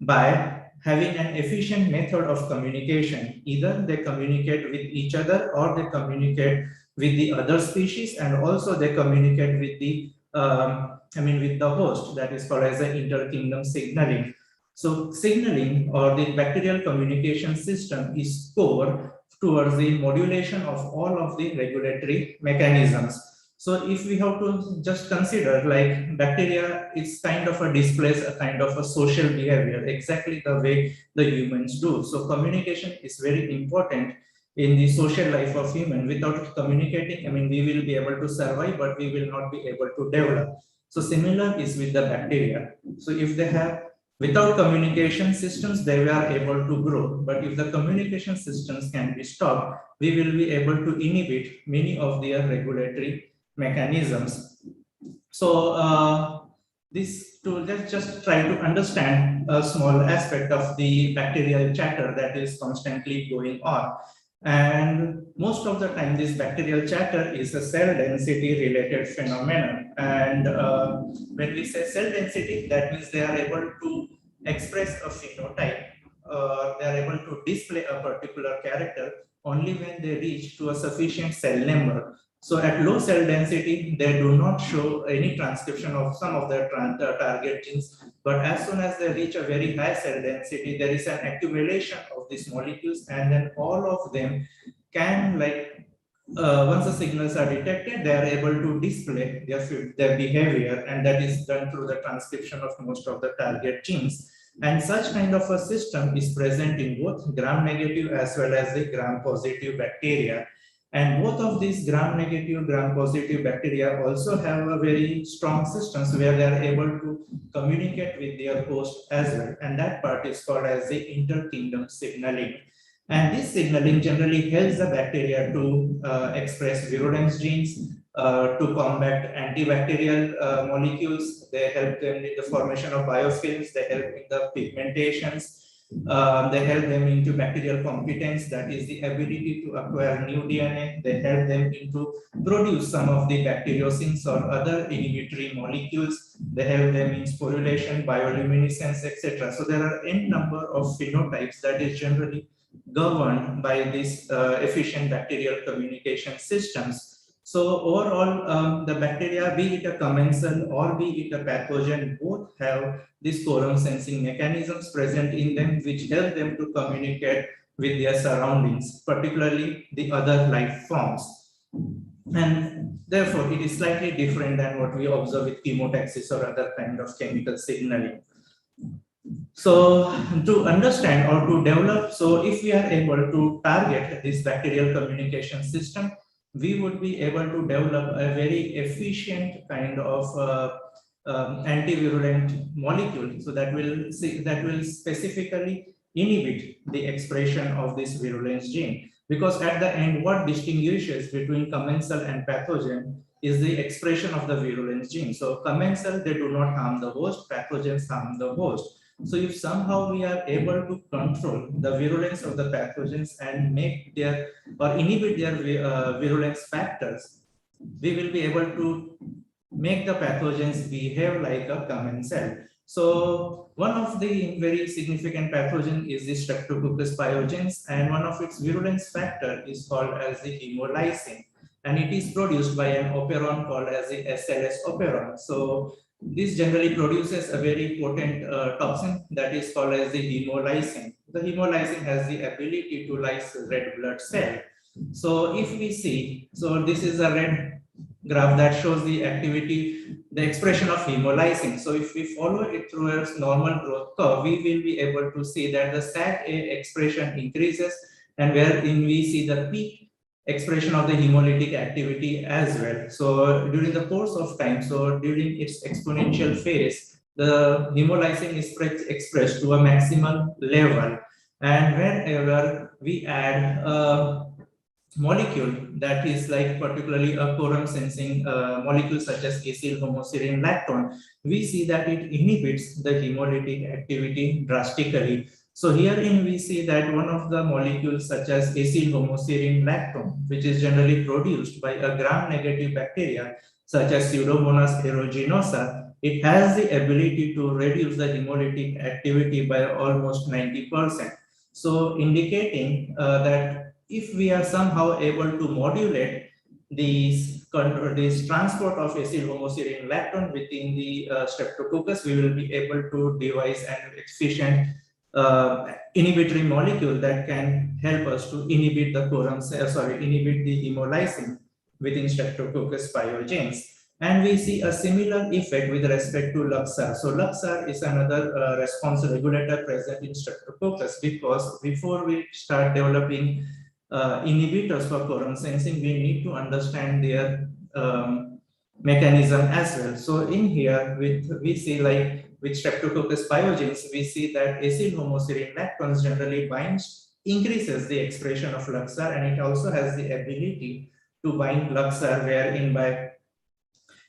by having an efficient method of communication. Either they communicate with each other or they communicate with the other species, and also they communicate with the with the host, that is called as the interkingdom signaling. So signaling or the bacterial communication system is core towards the modulation of all of the regulatory mechanisms. So if we have to just consider like bacteria is kind of a displays a kind of a social behavior, exactly the way the humans do. So communication is very important in the social life of human. Without communicating, we will be able to survive, but we will not be able to develop. So similar is with the bacteria. So if they have without communication systems, they are able to grow. But if the communication systems can be stopped, we will be able to inhibit many of their regulatory mechanisms. So let's just try to understand a small aspect of the bacterial chatter that is constantly going on. And most of the time, this bacterial chatter is a cell density related phenomenon. And when we say cell density, that means they are able to express a phenotype. They are able to display a particular character only when they reach to a sufficient cell number. So at low cell density, they do not show any transcription of some of the target genes. But as soon as they reach a very high cell density, there is an accumulation of these molecules, and then all of them can, once the signals are detected, they are able to display their behavior, and that is done through the transcription of most of the target genes. And such kind of a system is present in both gram-negative as well as the gram-positive bacteria. And both of these gram-negative, gram-positive bacteria also have a very strong systems where they are able to communicate with their host as well. And that part is called as the interkingdom signaling. And this signaling generally helps the bacteria to express virulence genes, to combat antibacterial molecules. They help them in the formation of biofilms, they help in the pigmentations, They help them into bacterial competence, that is the ability to acquire new DNA. They help them into produce some of the bacteriocins or other inhibitory molecules. They help them in sporulation, bioluminescence, etc. So there are n number of phenotypes that is generally governed by these efficient bacterial communication systems. So overall, the bacteria, be it a commensal or be it a pathogen, both have these quorum sensing mechanisms present in them, which help them to communicate with their surroundings, particularly the other life forms. And therefore, it is slightly different than what we observe with chemotaxis or other kind of chemical signaling. So to understand or to develop, so if we are able to target this bacterial communication system, we would be able to develop a very efficient kind of antivirulent molecule. So that will specifically inhibit the expression of this virulence gene. Because at the end, what distinguishes between commensal and pathogen is the expression of the virulence gene. So commensal, they do not harm the host, pathogens harm the host. So if somehow we are able to control the virulence of the pathogens and make their or inhibit their virulence factors, we will be able to make the pathogens behave like a commensal. So one of the very significant pathogen is the Streptococcus Pyogenes, and one of its virulence factor is called as the hemolysin, and it is produced by an operon called as the SLS operon. So this generally produces a very potent toxin that is called as the hemolysin. The hemolysin has the ability to lyse red blood cell. So if we see, so this is a red graph that shows the activity, the expression of hemolysin. So if we follow it through a normal growth curve, we will be able to see that the SAT-A expression increases, and wherein we see the peak expression of the hemolytic activity as well. So during the course of time, so during its exponential phase, the hemolysin is expressed to a maximum level. And whenever we add a molecule that is like particularly a quorum sensing molecule such as acyl homoserine lactone, we see that it inhibits the hemolytic activity drastically. So herein we see that one of the molecules such as acyl homoserine lactone, which is generally produced by a gram-negative bacteria such as Pseudomonas aeruginosa, it has the ability to reduce the hemolytic activity by almost 90%. So indicating that if we are somehow able to modulate this transport of acyl homoserine lactone within the Streptococcus, we will be able to devise an efficient inhibitory molecule that can help us to inhibit the inhibit the hemolysin within Streptococcus pyogenes. And we see a similar effect with respect to Luxar. So Luxar is another response regulator present in Streptococcus, because before we start developing inhibitors for quorum sensing, we need to understand their mechanism as well. So in here, we see like with Streptococcus pyogenes, we see that acyl homoserine lactones generally increases the expression of Luxar, and it also has the ability to bind Luxar, wherein by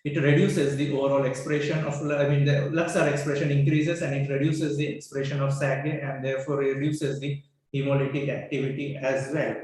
it reduces the overall expression of, the Luxar expression increases and it reduces the expression of SAG-A, and therefore reduces the hemolytic activity as well.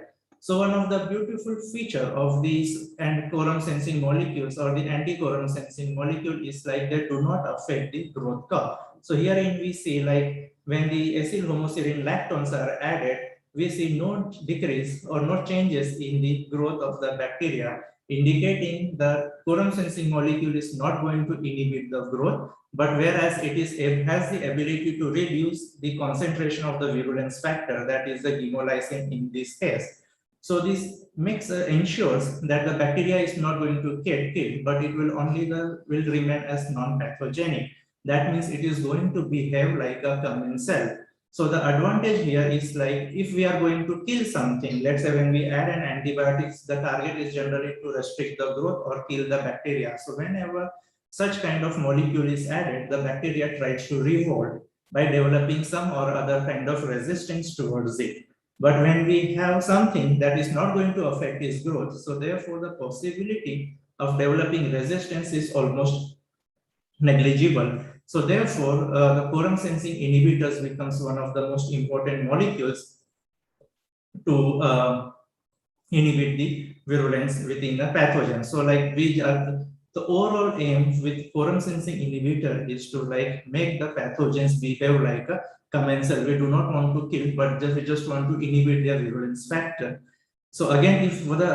So one of the beautiful feature of these and quorum sensing molecules or the anti-quorum sensing molecule is like they do not affect the growth curve. So herein we see like when the acyl homoserine lactones are added, we see no decrease or no changes in the growth of the bacteria, indicating the quorum sensing molecule is not going to inhibit the growth, but whereas it has the ability to reduce the concentration of the virulence factor, that is the hemolysin in this case. So this ensures that the bacteria is not going to get killed, but it will will remain as non-pathogenic. That means it is going to behave like a commensal. So the advantage here is like if we are going to kill something, let's say when we add an antibiotics, the target is generally to restrict the growth or kill the bacteria. So whenever such kind of molecule is added, the bacteria tries to revolt by developing some or other kind of resistance towards it. But when we have something that is not going to affect its growth, so therefore the possibility of developing resistance is almost negligible. So therefore, the quorum sensing inhibitors becomes one of the most important molecules to inhibit the virulence within the pathogen. So like the overall aim with quorum sensing inhibitor is to like make the pathogens behave like a commensal. We do not want to kill, but we just want to inhibit their virulence factor. So again,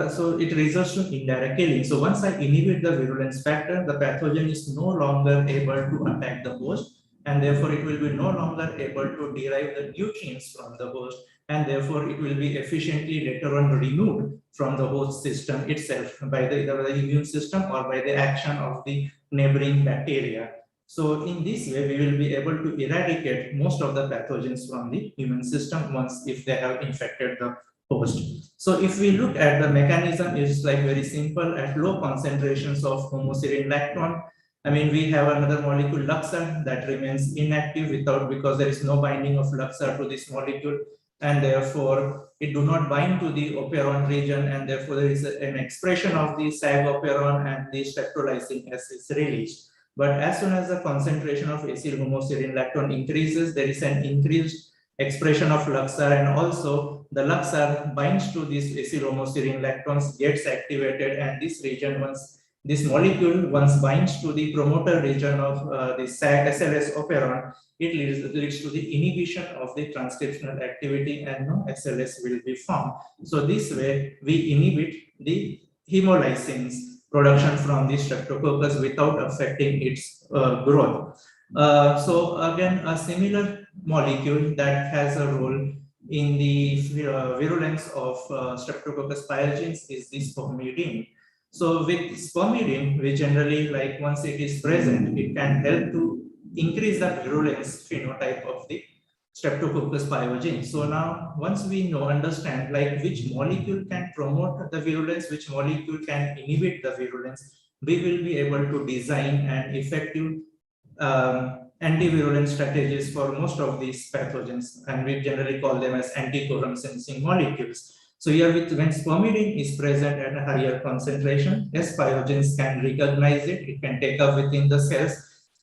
so it results to indirect killing. So once I inhibit the virulence factor, the pathogen is no longer able to attack the host, and therefore it will be no longer able to derive the nutrients from the host, and therefore it will be efficiently later on removed from the host system itself by either the immune system or by the action of the neighboring bacteria. So in this way, we will be able to eradicate most of the pathogens from the immune system once if they have infected the host. So if we look at the mechanism, is like very simple. At low concentrations of homoserine lactone, I mean, we have another molecule Luxar that remains inactive because there is no binding of Luxar to this molecule, and therefore it do not bind to the operon region, and therefore there is an expression of the SAG operon and the streptolysin S is released. But as soon as the concentration of acyl homoserine lactone increases, there is an increased expression of Luxar, and also the Luxar binds to this acyl homoserine lactones, gets activated, and this region this molecule once binds to the promoter region of the SAG SLS operon, it leads to the inhibition of the transcriptional activity, and no SLS will be formed. So this way we inhibit the hemolysins production from the Streptococcus without affecting its growth. So again, a similar molecule that has a role in the virulence of Streptococcus pyogenes is the spermidine. So with spermidine, we generally, like, once it is present, it can help to increase the virulence phenotype of the Streptococcus pyogenes. So now, once we understand like which molecule can promote the virulence, which molecule can inhibit the virulence, we will be able to design an effective antivirulent strategies for most of these pathogens, and we generally call them as anti-quorum sensing molecules. So here, when spermidine is present at a higher concentration, S pyogenes can recognize it, it can take up within the cells,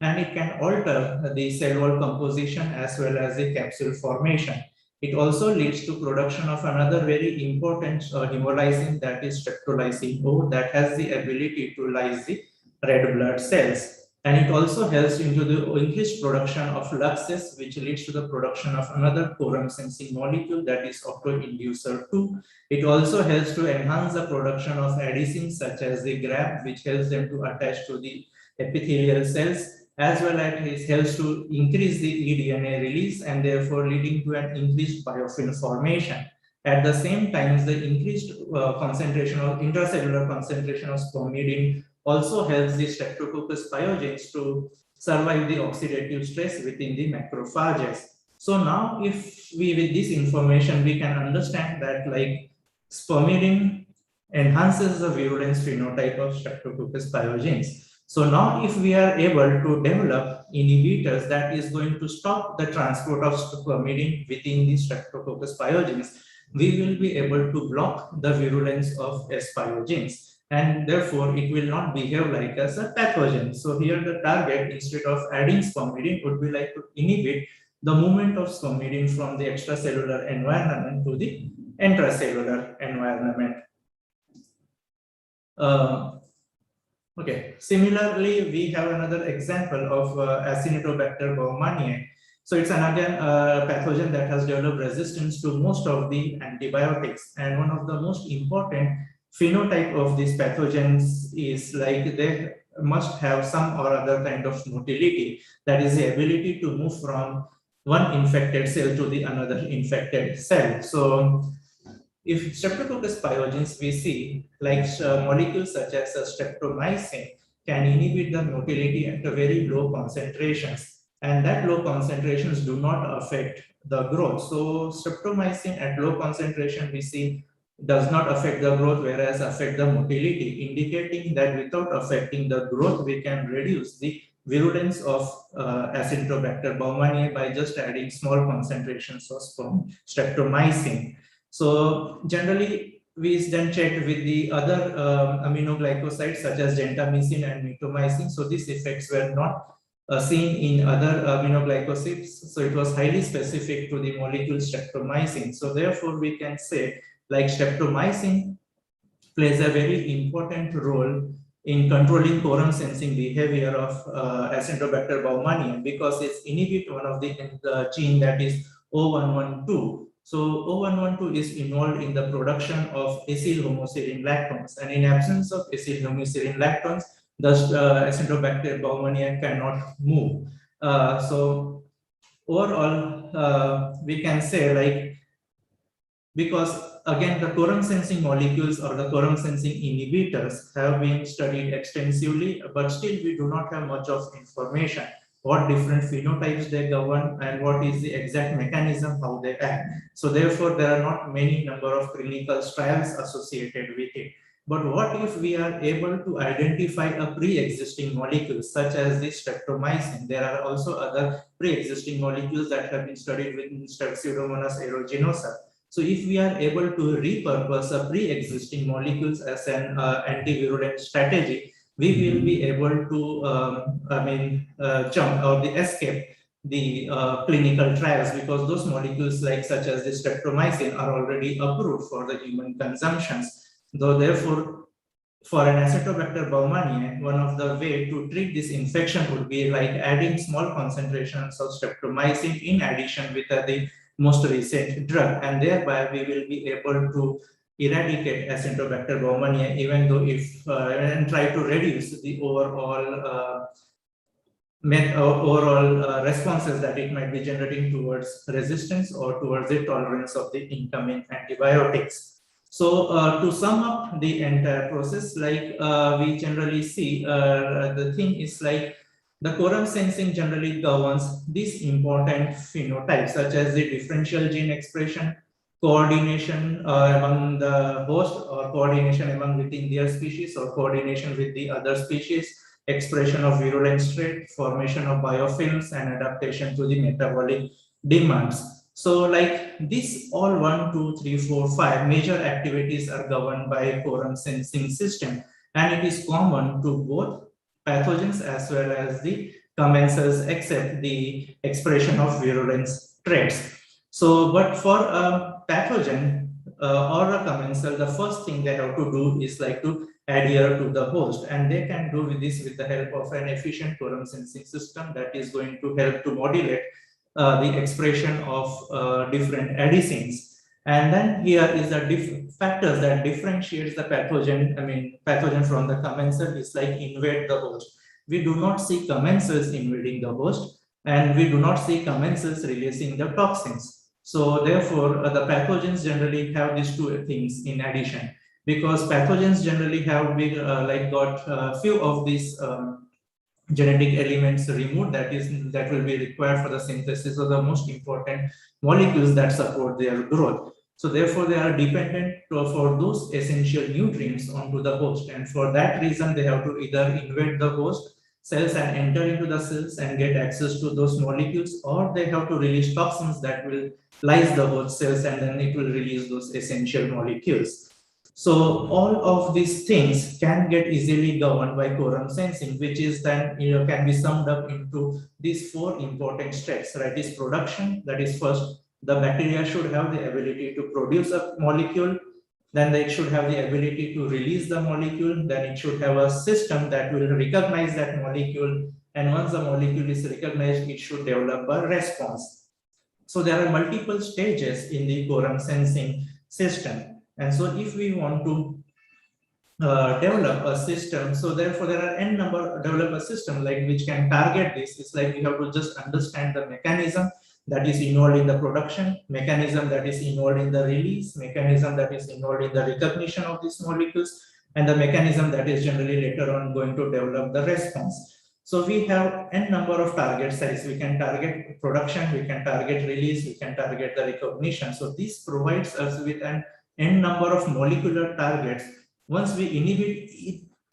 and it can alter the cell wall composition as well as the capsule formation. It also leads to production of another very important hemolysin, that is streptolysin O, that has the ability to lyse the red blood cells. And it also helps into the increased production of Luxes, which leads to the production of another quorum sensing molecule, that is autoinducer 2. It also helps to enhance the production of adenosines such as the GRAB, which helps them to attach to the epithelial cells, as well as it helps to increase the eDNA release, and therefore leading to an increased biofilm formation. At the same time, the increased concentration of intracellular concentration of spermidine also helps the Streptococcus pyogenes to survive the oxidative stress within the macrophages. So now, if we, with this information, we can understand that like spermidine enhances the virulence phenotype of Streptococcus pyogenes. So now, if we are able to develop inhibitors that is going to stop the transport of spermidine within the Streptococcus pyogenes, we will be able to block the virulence of S pyogenes, and therefore it will not behave like as a pathogen. So here the target, instead of adding spermidine, would be like to inhibit the movement of spermidine from the extracellular environment to the intracellular environment. Okay. Similarly, we have another example of Acinetobacter Bombanian. So it's again a pathogen that has developed resistance to most of the antibiotics, and one of the most important phenotype of these pathogens is like they must have some or other kind of motility, that is the ability to move from one infected cell to the another infected cell. So if Streptococcus pyogenes, we see like molecules such as streptomycin can inhibit the motility at a very low concentrations, and that low concentrations do not affect the growth. So streptomycin at low concentration, we see, does not affect the growth, whereas affect the motility, indicating that without affecting the growth, we can reduce the virulence of Acinetobacter Bombanian by just adding small concentrations of streptomycin. So generally, we then checked with the other aminoglycosides such as gentamicin and mitomycin. So these effects were not seen in other aminoglycosides. So it was highly specific to the molecule streptomycin. So therefore, we can say like streptomycin plays a very important role in controlling quorum sensing behavior of Acinetobacter Bombanian, because it's inhibit one of the gene that is O112. So O112 is involved in the production of acyl homoserine lactones, and in absence of acyl homoserine lactones, the Acinetobacter Bombanian cannot move. So overall, we can say like, because again the quorum sensing molecules or the quorum sensing inhibitors have been studied extensively, but still we do not have much of information what different phenotypes they govern and what is the exact mechanism how they act. So therefore there are not many number of clinical trials associated with it. But what if we are able to identify a pre-existing molecule such as the streptomycin? There are also other pre-existing molecules that have been studied with Pseudomonas aeruginosa. So if we are able to repurpose a pre-existing molecules as an antivirulent strategy, we will be able to jump or escape the clinical trials, because those molecules like such as the streptomycin are already approved for the human consumptions. Though therefore, for an Acinetobacter Baumannii, one of the way to treat this infection would be like adding small concentrations of streptomycin in addition with the most recent drug, and thereby we will be able to eradicate Acinetobacter Baumannii, even though if and try to reduce the overall responses that it might be generating towards resistance or towards the tolerance of the incoming antibiotics. So to sum up the entire process, like we generally see, the thing is like the quorum sensing generally governs these important phenotypes such as the differential gene expression, coordination among the host, or coordination among within their species, or coordination with the other species, expression of virulent trait, formation of biofilms, and adaptation to the metabolic demands. So like this all 1, 2, 3, 4, 5 major activities are governed by quorum sensing system, and it is common to both pathogens as well as the commensals, except the expression of virulence traits. So, but for a pathogen or a commensal, the first thing they have to do is like to adhere to the host, and they can do this with the help of an efficient quorum sensing system that is going to help to modulate the expression of different adenosines. And then here is the different factors that differentiates the pathogen from the commensal is like invade the host. We do not see commensals invading the host, and we do not see commensals releasing the toxins. So therefore, the pathogens generally have these two things in addition, because pathogens generally have been got few of these genetic elements removed that will be required for the synthesis of the most important molecules that support their growth. So therefore, they are dependent for those essential nutrients onto the host, and for that reason, they have to either invade the host cells and enter into the cells and get access to those molecules, or they have to release toxins that will lyse the host cells, and then it will release those essential molecules. So all of these things can get easily governed by quorum sensing, which is then can be summed up into these 4 important steps, right? Is production, that is first the bacteria should have the ability to produce a molecule, then they should have the ability to release the molecule, then it should have a system that will recognize that molecule, and once the molecule is recognized, it should develop a response. So there are multiple stages in the quorum sensing system. And so if we want to develop a system, so therefore there are n number develop a system like which can target this. It's like we have to just understand the mechanism that is involved in the production, mechanism that is involved in the release, mechanism that is involved in the recognition of these molecules, and the mechanism that is generally later on going to develop the response. So we have n number of target sites. We can target production, we can target release, we can target the recognition. So this provides us with an n number of molecular targets. Once we inhibit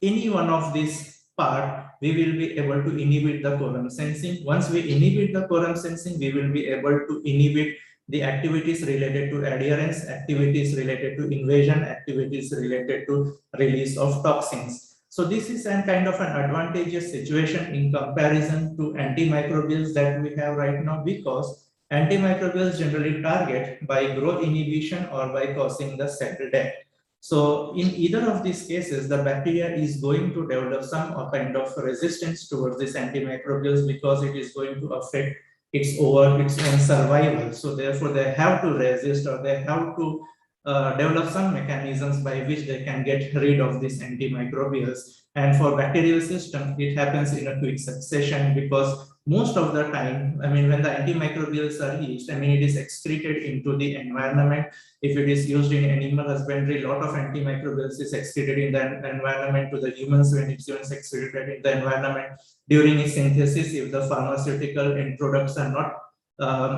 any one of these part, we will be able to inhibit the quorum sensing. Once we inhibit the quorum sensing, we will be able to inhibit the activities related to adherence, activities related to invasion, activities related to release of toxins. So this is a kind of an advantageous situation in comparison to antimicrobials that we have right now, because antimicrobials generally target by growth inhibition or by causing the cell death. So in either of these cases, the bacteria is going to develop some kind of resistance towards these antimicrobials, because it is going to affect its own survival. So therefore they have to resist, or they have to develop some mechanisms by which they can get rid of these antimicrobials. And for bacterial system, it happens in a quick succession, because most of the time, I mean, when the antimicrobials are used, I mean, it is excreted into the environment. If it is used in animal husbandry, a lot of antimicrobials is excreted in the environment. To the humans, when it's even excreted in the environment during its synthesis, if the pharmaceutical end products are not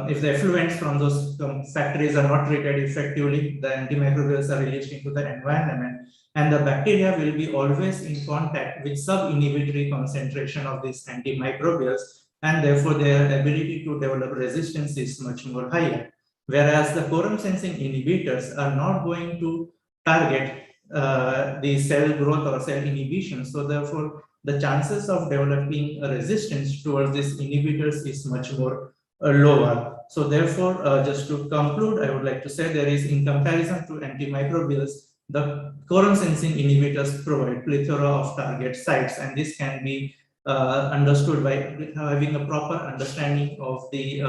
if the effluents from those factories are not treated effectively, the antimicrobials are released into the environment, and the bacteria will be always in contact with sub-inhibitory concentration of these antimicrobials, and therefore their ability to develop resistance is much more higher. Whereas the quorum sensing inhibitors are not going to target the cell growth or cell inhibition. So therefore, the chances of developing a resistance towards these inhibitors is much more lower. So therefore, just to conclude, I would like to say there is, in comparison to antimicrobials, the quorum sensing inhibitors provide plethora of target sites, and this can be understood by having a proper understanding of the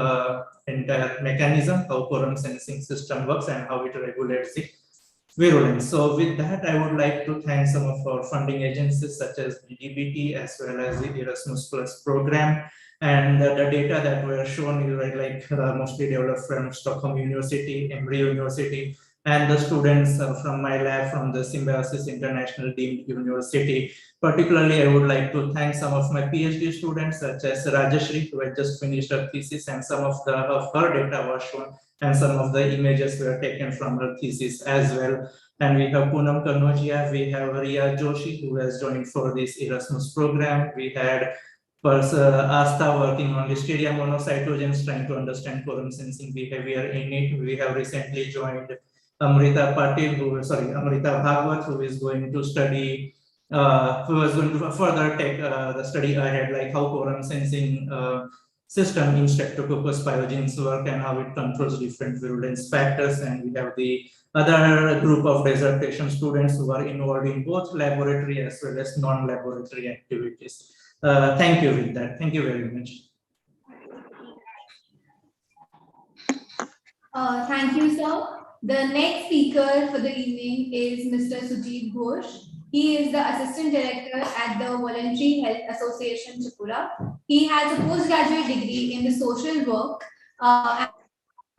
entire mechanism, how quorum sensing system works and how it regulates the virulence. So with that, I would like to thank some of our funding agencies such as DBT as well as the Erasmus Plus program. And the data that were shown were like mostly developed from Stockholm University, Emory University, and the students from my lab from the Symbiosis International Deemed University. Particularly, I would like to thank some of my PhD students such as Rajashri, who had just finished her thesis, and some of her data was shown, and some of the images were taken from her thesis as well. And we have Poonam Kanojia, we have Riya Joshi, who has joined for this Erasmus program. We had Asta working on Listeria monocytogenes, trying to understand quorum sensing behavior in it. We have recently joined Amrita Bhagwat, who is going to study, who is going to further take the study ahead, like how quorum sensing system in Streptococcus Pyogenes work and how it controls different virulence factors. And we have the other group of dissertation students who are involved in both laboratory as well as non-laboratory activities. Thank you with that. Thank you very much. Thank you, sir. The next speaker for the evening is Mr. Sujeeb Ghosh. He is the Assistant Director at the Voluntary Health Association, Tripura. He has a postgraduate degree in the social work and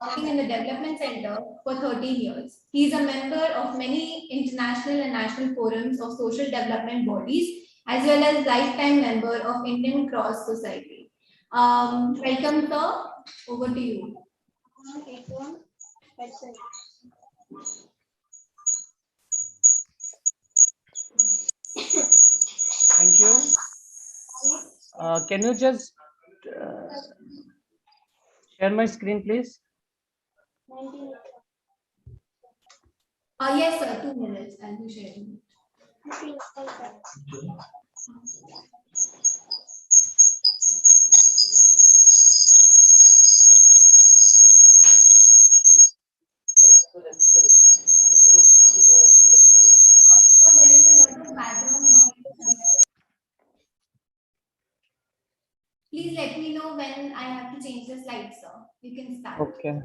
working in the Development Center for 13 years. He is a member of many international and national forums of social development bodies, as well as lifetime member of Indian Cross Society. Welcome, sir. Over to you. Thank you. Can you just share my screen, please? Yes, sir. 2 minutes. I'll be sharing. There is a lot of background noise. Please let me know when I have to change the slides, sir. You can start. Okay.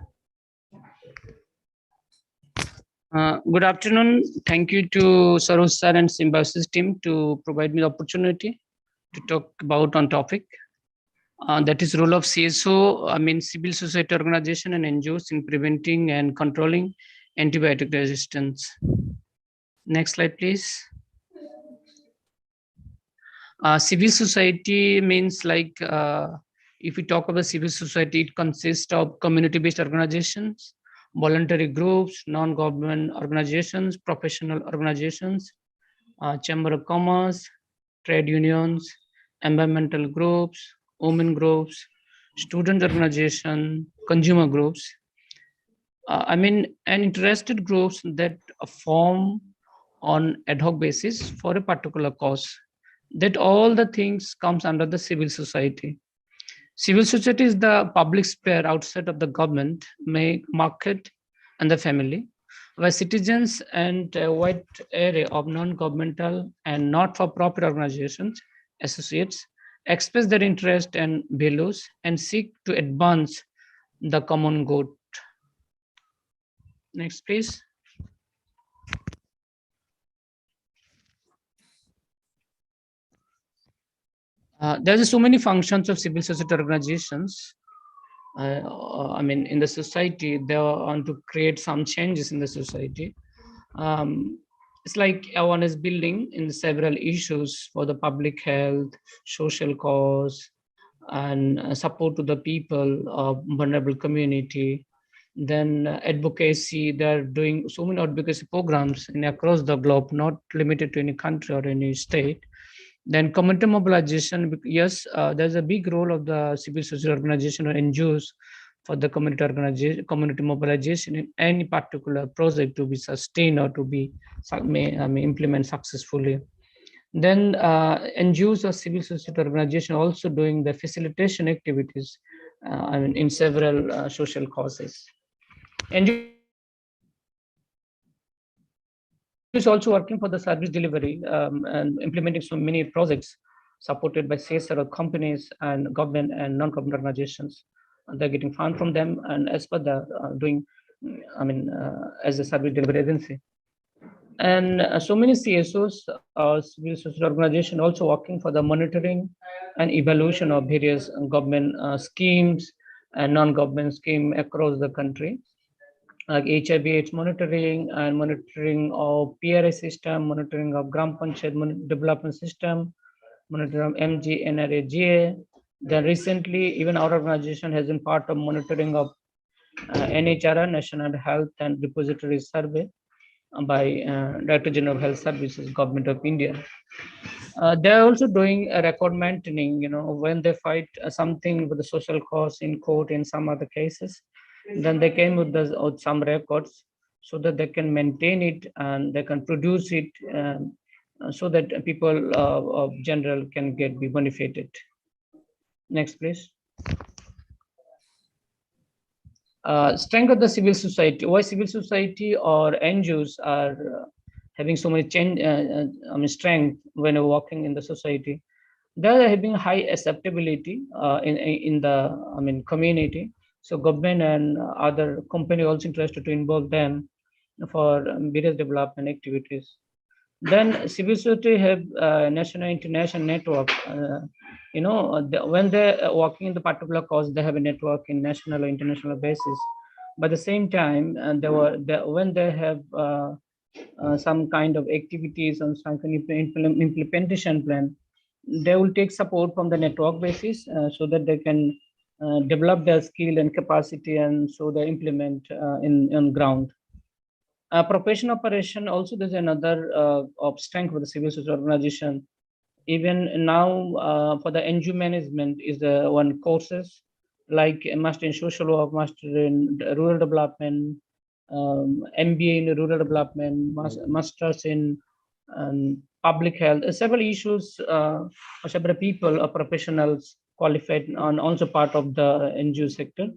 Good afternoon. Thank you to Saroj sir and Symbiosis team to provide me the opportunity to talk about on topic. That is role of CSO, I mean civil society organization and NGOs in preventing and controlling antibiotic resistance. Next slide, please. Civil society means like, if we talk about civil society, it consists of community-based organizations, voluntary groups, non-government organizations, professional organizations, chamber of commerce, trade unions, environmental groups, women groups, student organization, consumer groups. I mean, and interested groups that form on ad hoc basis for a particular cause. That all the things comes under the civil society. Civil society is the public sphere outside of the government, market, and the family, where citizens and a wide array of non-governmental and not-for-profit organizations, associates, express their interest and values and seek to advance the common good. Next, please. There's so many functions of civil society organizations. I mean, in the society, they want to create some changes in the society. It's like awareness building in several issues for the public health, social cause, and support to the people of vulnerable community. Then advocacy, they're doing so many advocacy programs across the globe, not limited to any country or any state. Then community mobilization, yes, there's a big role of the civil society organization or NGOs for the community mobilization in any particular project to be sustained or to be implemented successfully. Then NGOs or civil society organization also doing the facilitation activities in several social causes. NGOs is also working for the service delivery and implementing so many projects supported by CSR companies and government and non-government organizations. They're getting funds from them, and as per the doing, as a service delivery agency. And so many CSOs or civil society organizations also working for the monitoring and evaluation of various government schemes and non-government schemes across the country, like HIV/AIDS monitoring and monitoring of PRA system, monitoring of Gram Panchayat development system, monitoring of MG, NRA, GA. Then recently, even our organization has been part of monitoring of NHRA, National Health and Repository Survey by Director General of Health Services, Government of India. They're also doing a record maintaining, when they fight something with the social cause in court in some other cases, then they came with some records so that they can maintain it and they can produce it so that people of general can be benefited. Next, please. Strength of the civil society. Why civil society or NGOs are having so many strength when you're working in the society? They're having high acceptability in the community. So government and other company also interested to involve them for various development activities. Then civil society have national international network. When they're working in the particular cause, they have a network in national or international basis. But at the same time, when they have some kind of activities and some kind of implementation plan, they will take support from the network basis so that they can develop their skill and capacity, and so they implement on ground. Professional operation also, there's another of strength for the civil society organization. Even now for the NGO management is the one courses like a master in social work, master in rural development, MBA in rural development, masters in public health, several issues, several people or professionals qualified and also part of the NGO sector.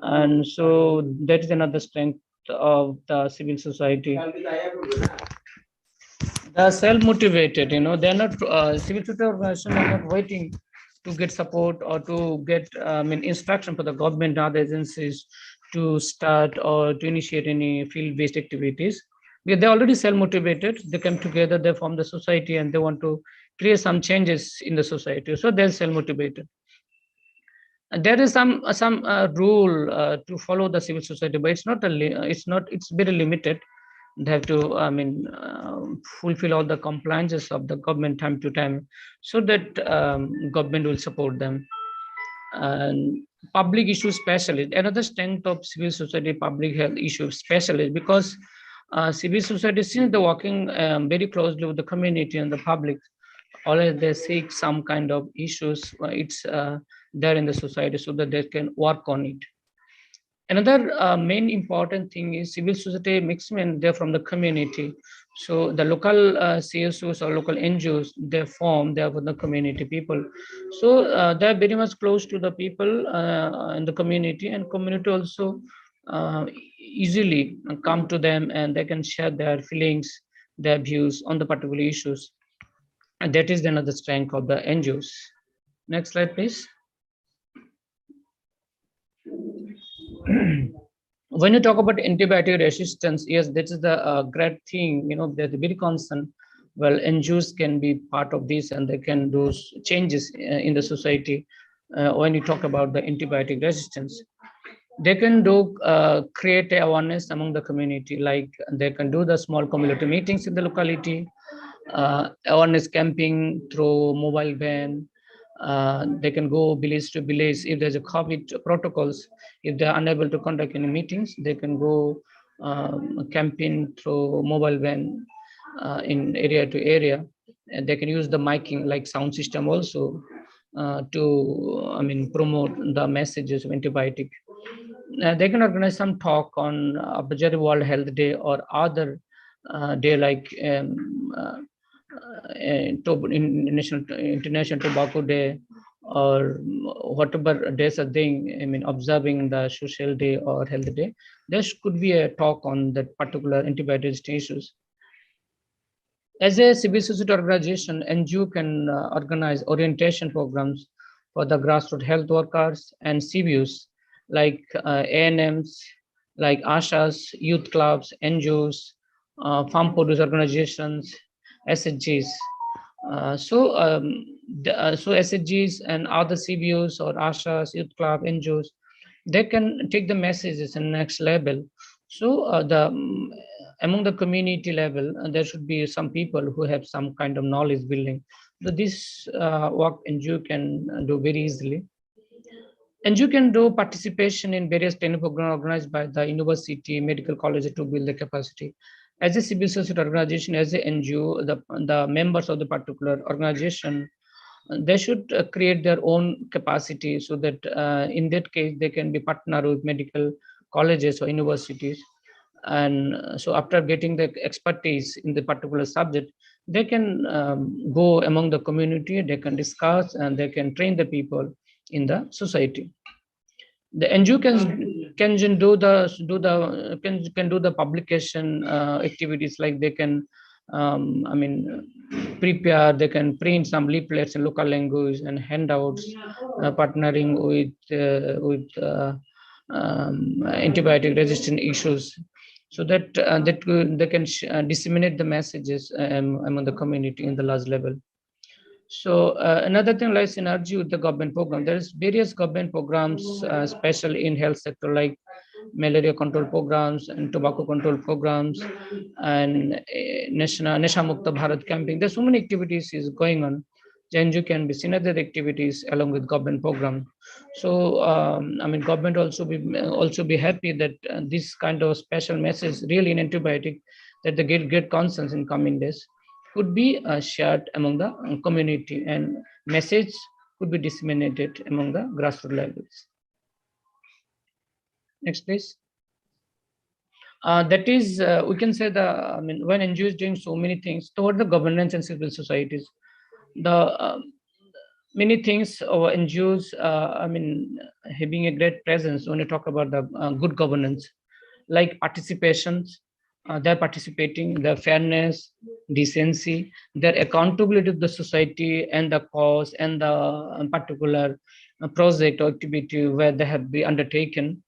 And so that is another strength of the civil society. They're self-motivated, they're not, civil society organizations are not waiting to get support or to get instruction for the government and other agencies to start or to initiate any field-based activities. Because they're already self-motivated, they come together, they form the society and they want to create some changes in the society. So they're self-motivated. And there is some rule to follow the civil society, but it's very limited. They have to fulfill all the compliances of the government time to time, so that government will support them. And public issue specialist, another strength of civil society, public health issue specialist, because civil society, since they're working very closely with the community and the public, always they seek some kind of issues it's there in the society so that they can work on it. Another main important thing is civil society maximum they're from the community. So the local CSOs or local NGOs, they are for the community people. So they're very much close to the people in the community, and community also easily come to them, and they can share their feelings, their views on the particular issues. And that is another strength of the NGOs. Next slide, please. When you talk about antibiotic resistance, yes, that is the great thing, they're very concerned. Well, NGOs can be part of this, and they can do changes in the society. When you talk about the antibiotic resistance, they can do create awareness among the community, like they can do the small community meetings in the locality, awareness camping through mobile van. They can go village to village if there's a COVID protocols. If they're unable to conduct any meetings, they can go camping through mobile van in area to area. And they can use the miking like sound system also to promote the messages of antibiotic. They can organize some talk on Abjari World Health Day or other day like International Tobacco Day, or whatever days are thing, observing the social day or health day. There could be a talk on that particular antibiotic issues. As a civil society organization, NGO can organize orientation programs for the grassroots health workers and CVUs like ANMs, like ASHAs, youth clubs, NGOs, farm produce organizations, SHGs. So SHGs and other CVUs or ASHAs, youth club, NGOs, they can take the messages in next level. So among the community level, there should be some people who have some kind of knowledge building. So this work NGO can do very easily. NGO can do participation in various training programs organized by the university, medical college to build the capacity. As a civil society organization, as an NGO, the members of the particular organization, they should create their own capacity, so that in that case, they can be partner with medical colleges or universities. And so after getting the expertise in the particular subject, they can go among the community, they can discuss, and they can train the people in the society. The NGO can do the publication activities, like they can prepare, they can print some leaflets in local language and handouts, partnering with antibiotic resistant issues, so that they can disseminate the messages among the community in the large level. So another thing, like synergy with the government program. There's various government programs, especially in health sector, like malaria control programs and tobacco control programs, and National Nasha Mukta Bharat campaign. There's so many activities is going on. NGO can be synergistic activities along with government program. So government also be happy that this kind of special message really in antibiotic, that they get great consensus in coming days, could be shared among the community, and message could be disseminated among the grassroots levels. Next, please. That is, we can say when NGO is doing so many things toward the governance and civil societies, the many things our NGOs, having a great presence when you talk about the good governance, like participations. They're participating, their fairness, decency, their accountability to the society and the cause and the particular project or activity where they have been undertaken.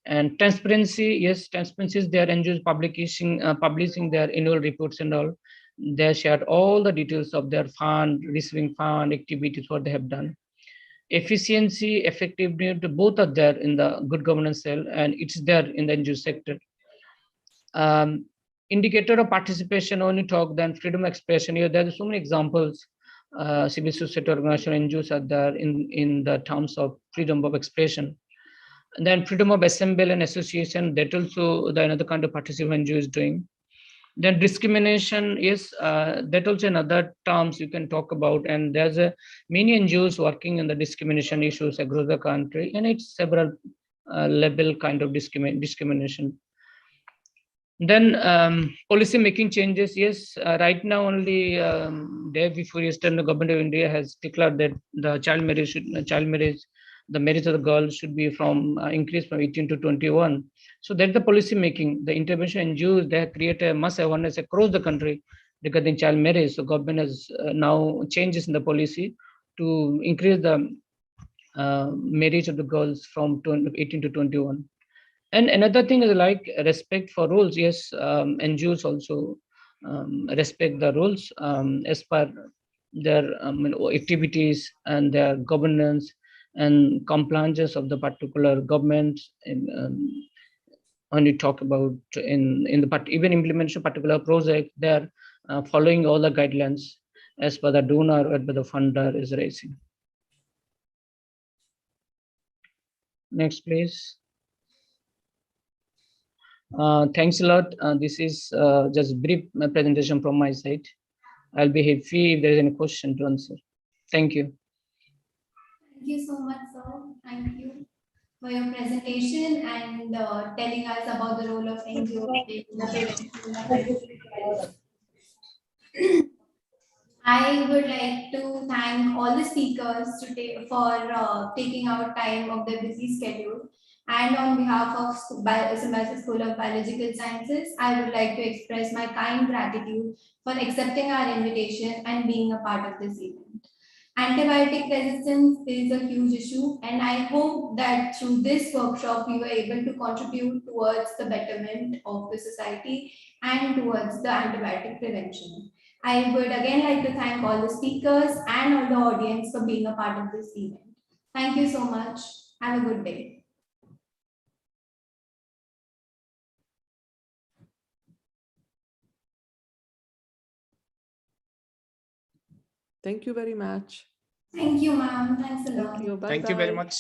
And transparency, yes, transparency is their NGOs publishing their annual reports and all. They shared all the details of their receiving fund, activities, what they have done. Efficiency, effectiveness, both are there in the good governance cell, and it's there in the NGO sector. Indicator of participation, when you talk, then freedom of expression. Here, there are so many examples. Civil society organization, NGOs are there in the terms of freedom of expression. And then freedom of assembly and association, that also the another kind of participation NGO is doing. Then discrimination is that also another terms you can talk about, and there's many NGOs working in the discrimination issues across the country, and it's several level kind of discrimination. Then policy making changes. Yes, right now only day before yesterday, the government of India has declared that the child marriage, the marriage of the girls should be from increased from 18 to 21. So that's the policy making. The intervention NGOs, they have created a mass awareness across the country regarding child marriage. So government has now changes in the policy to increase the marriage of the girls from 18 to 21. And another thing is like respect for rules. Yes, NGOs also respect the rules as per their activities and their governance and compliance of the particular government. When you talk about in the even implementation of particular project, they are following all the guidelines as per the donor or by the funder is raising. Next, please. Thanks a lot. This is just brief presentation from my side. I'll be happy if there is any question to answer. Thank you. Thank you so much, sir. Thank you for your presentation and telling us about the role of NGO in the prevention of disease. I would like to thank all the speakers today for taking out time of their busy schedule. And on behalf of Symbiosis School of Biological Sciences, I would like to express my kind gratitude for accepting our invitation and being a part of this event. Antibiotic resistance is a huge issue, and I hope that through this workshop, we were able to contribute towards the betterment of the society and towards the antibiotic prevention. I would again like to thank all the speakers and all the audience for being a part of this event. Thank you so much. Have a good day. Thank you very much. Thank you, ma'am. Thanks a lot. Thank you. Bye. Thank you very much.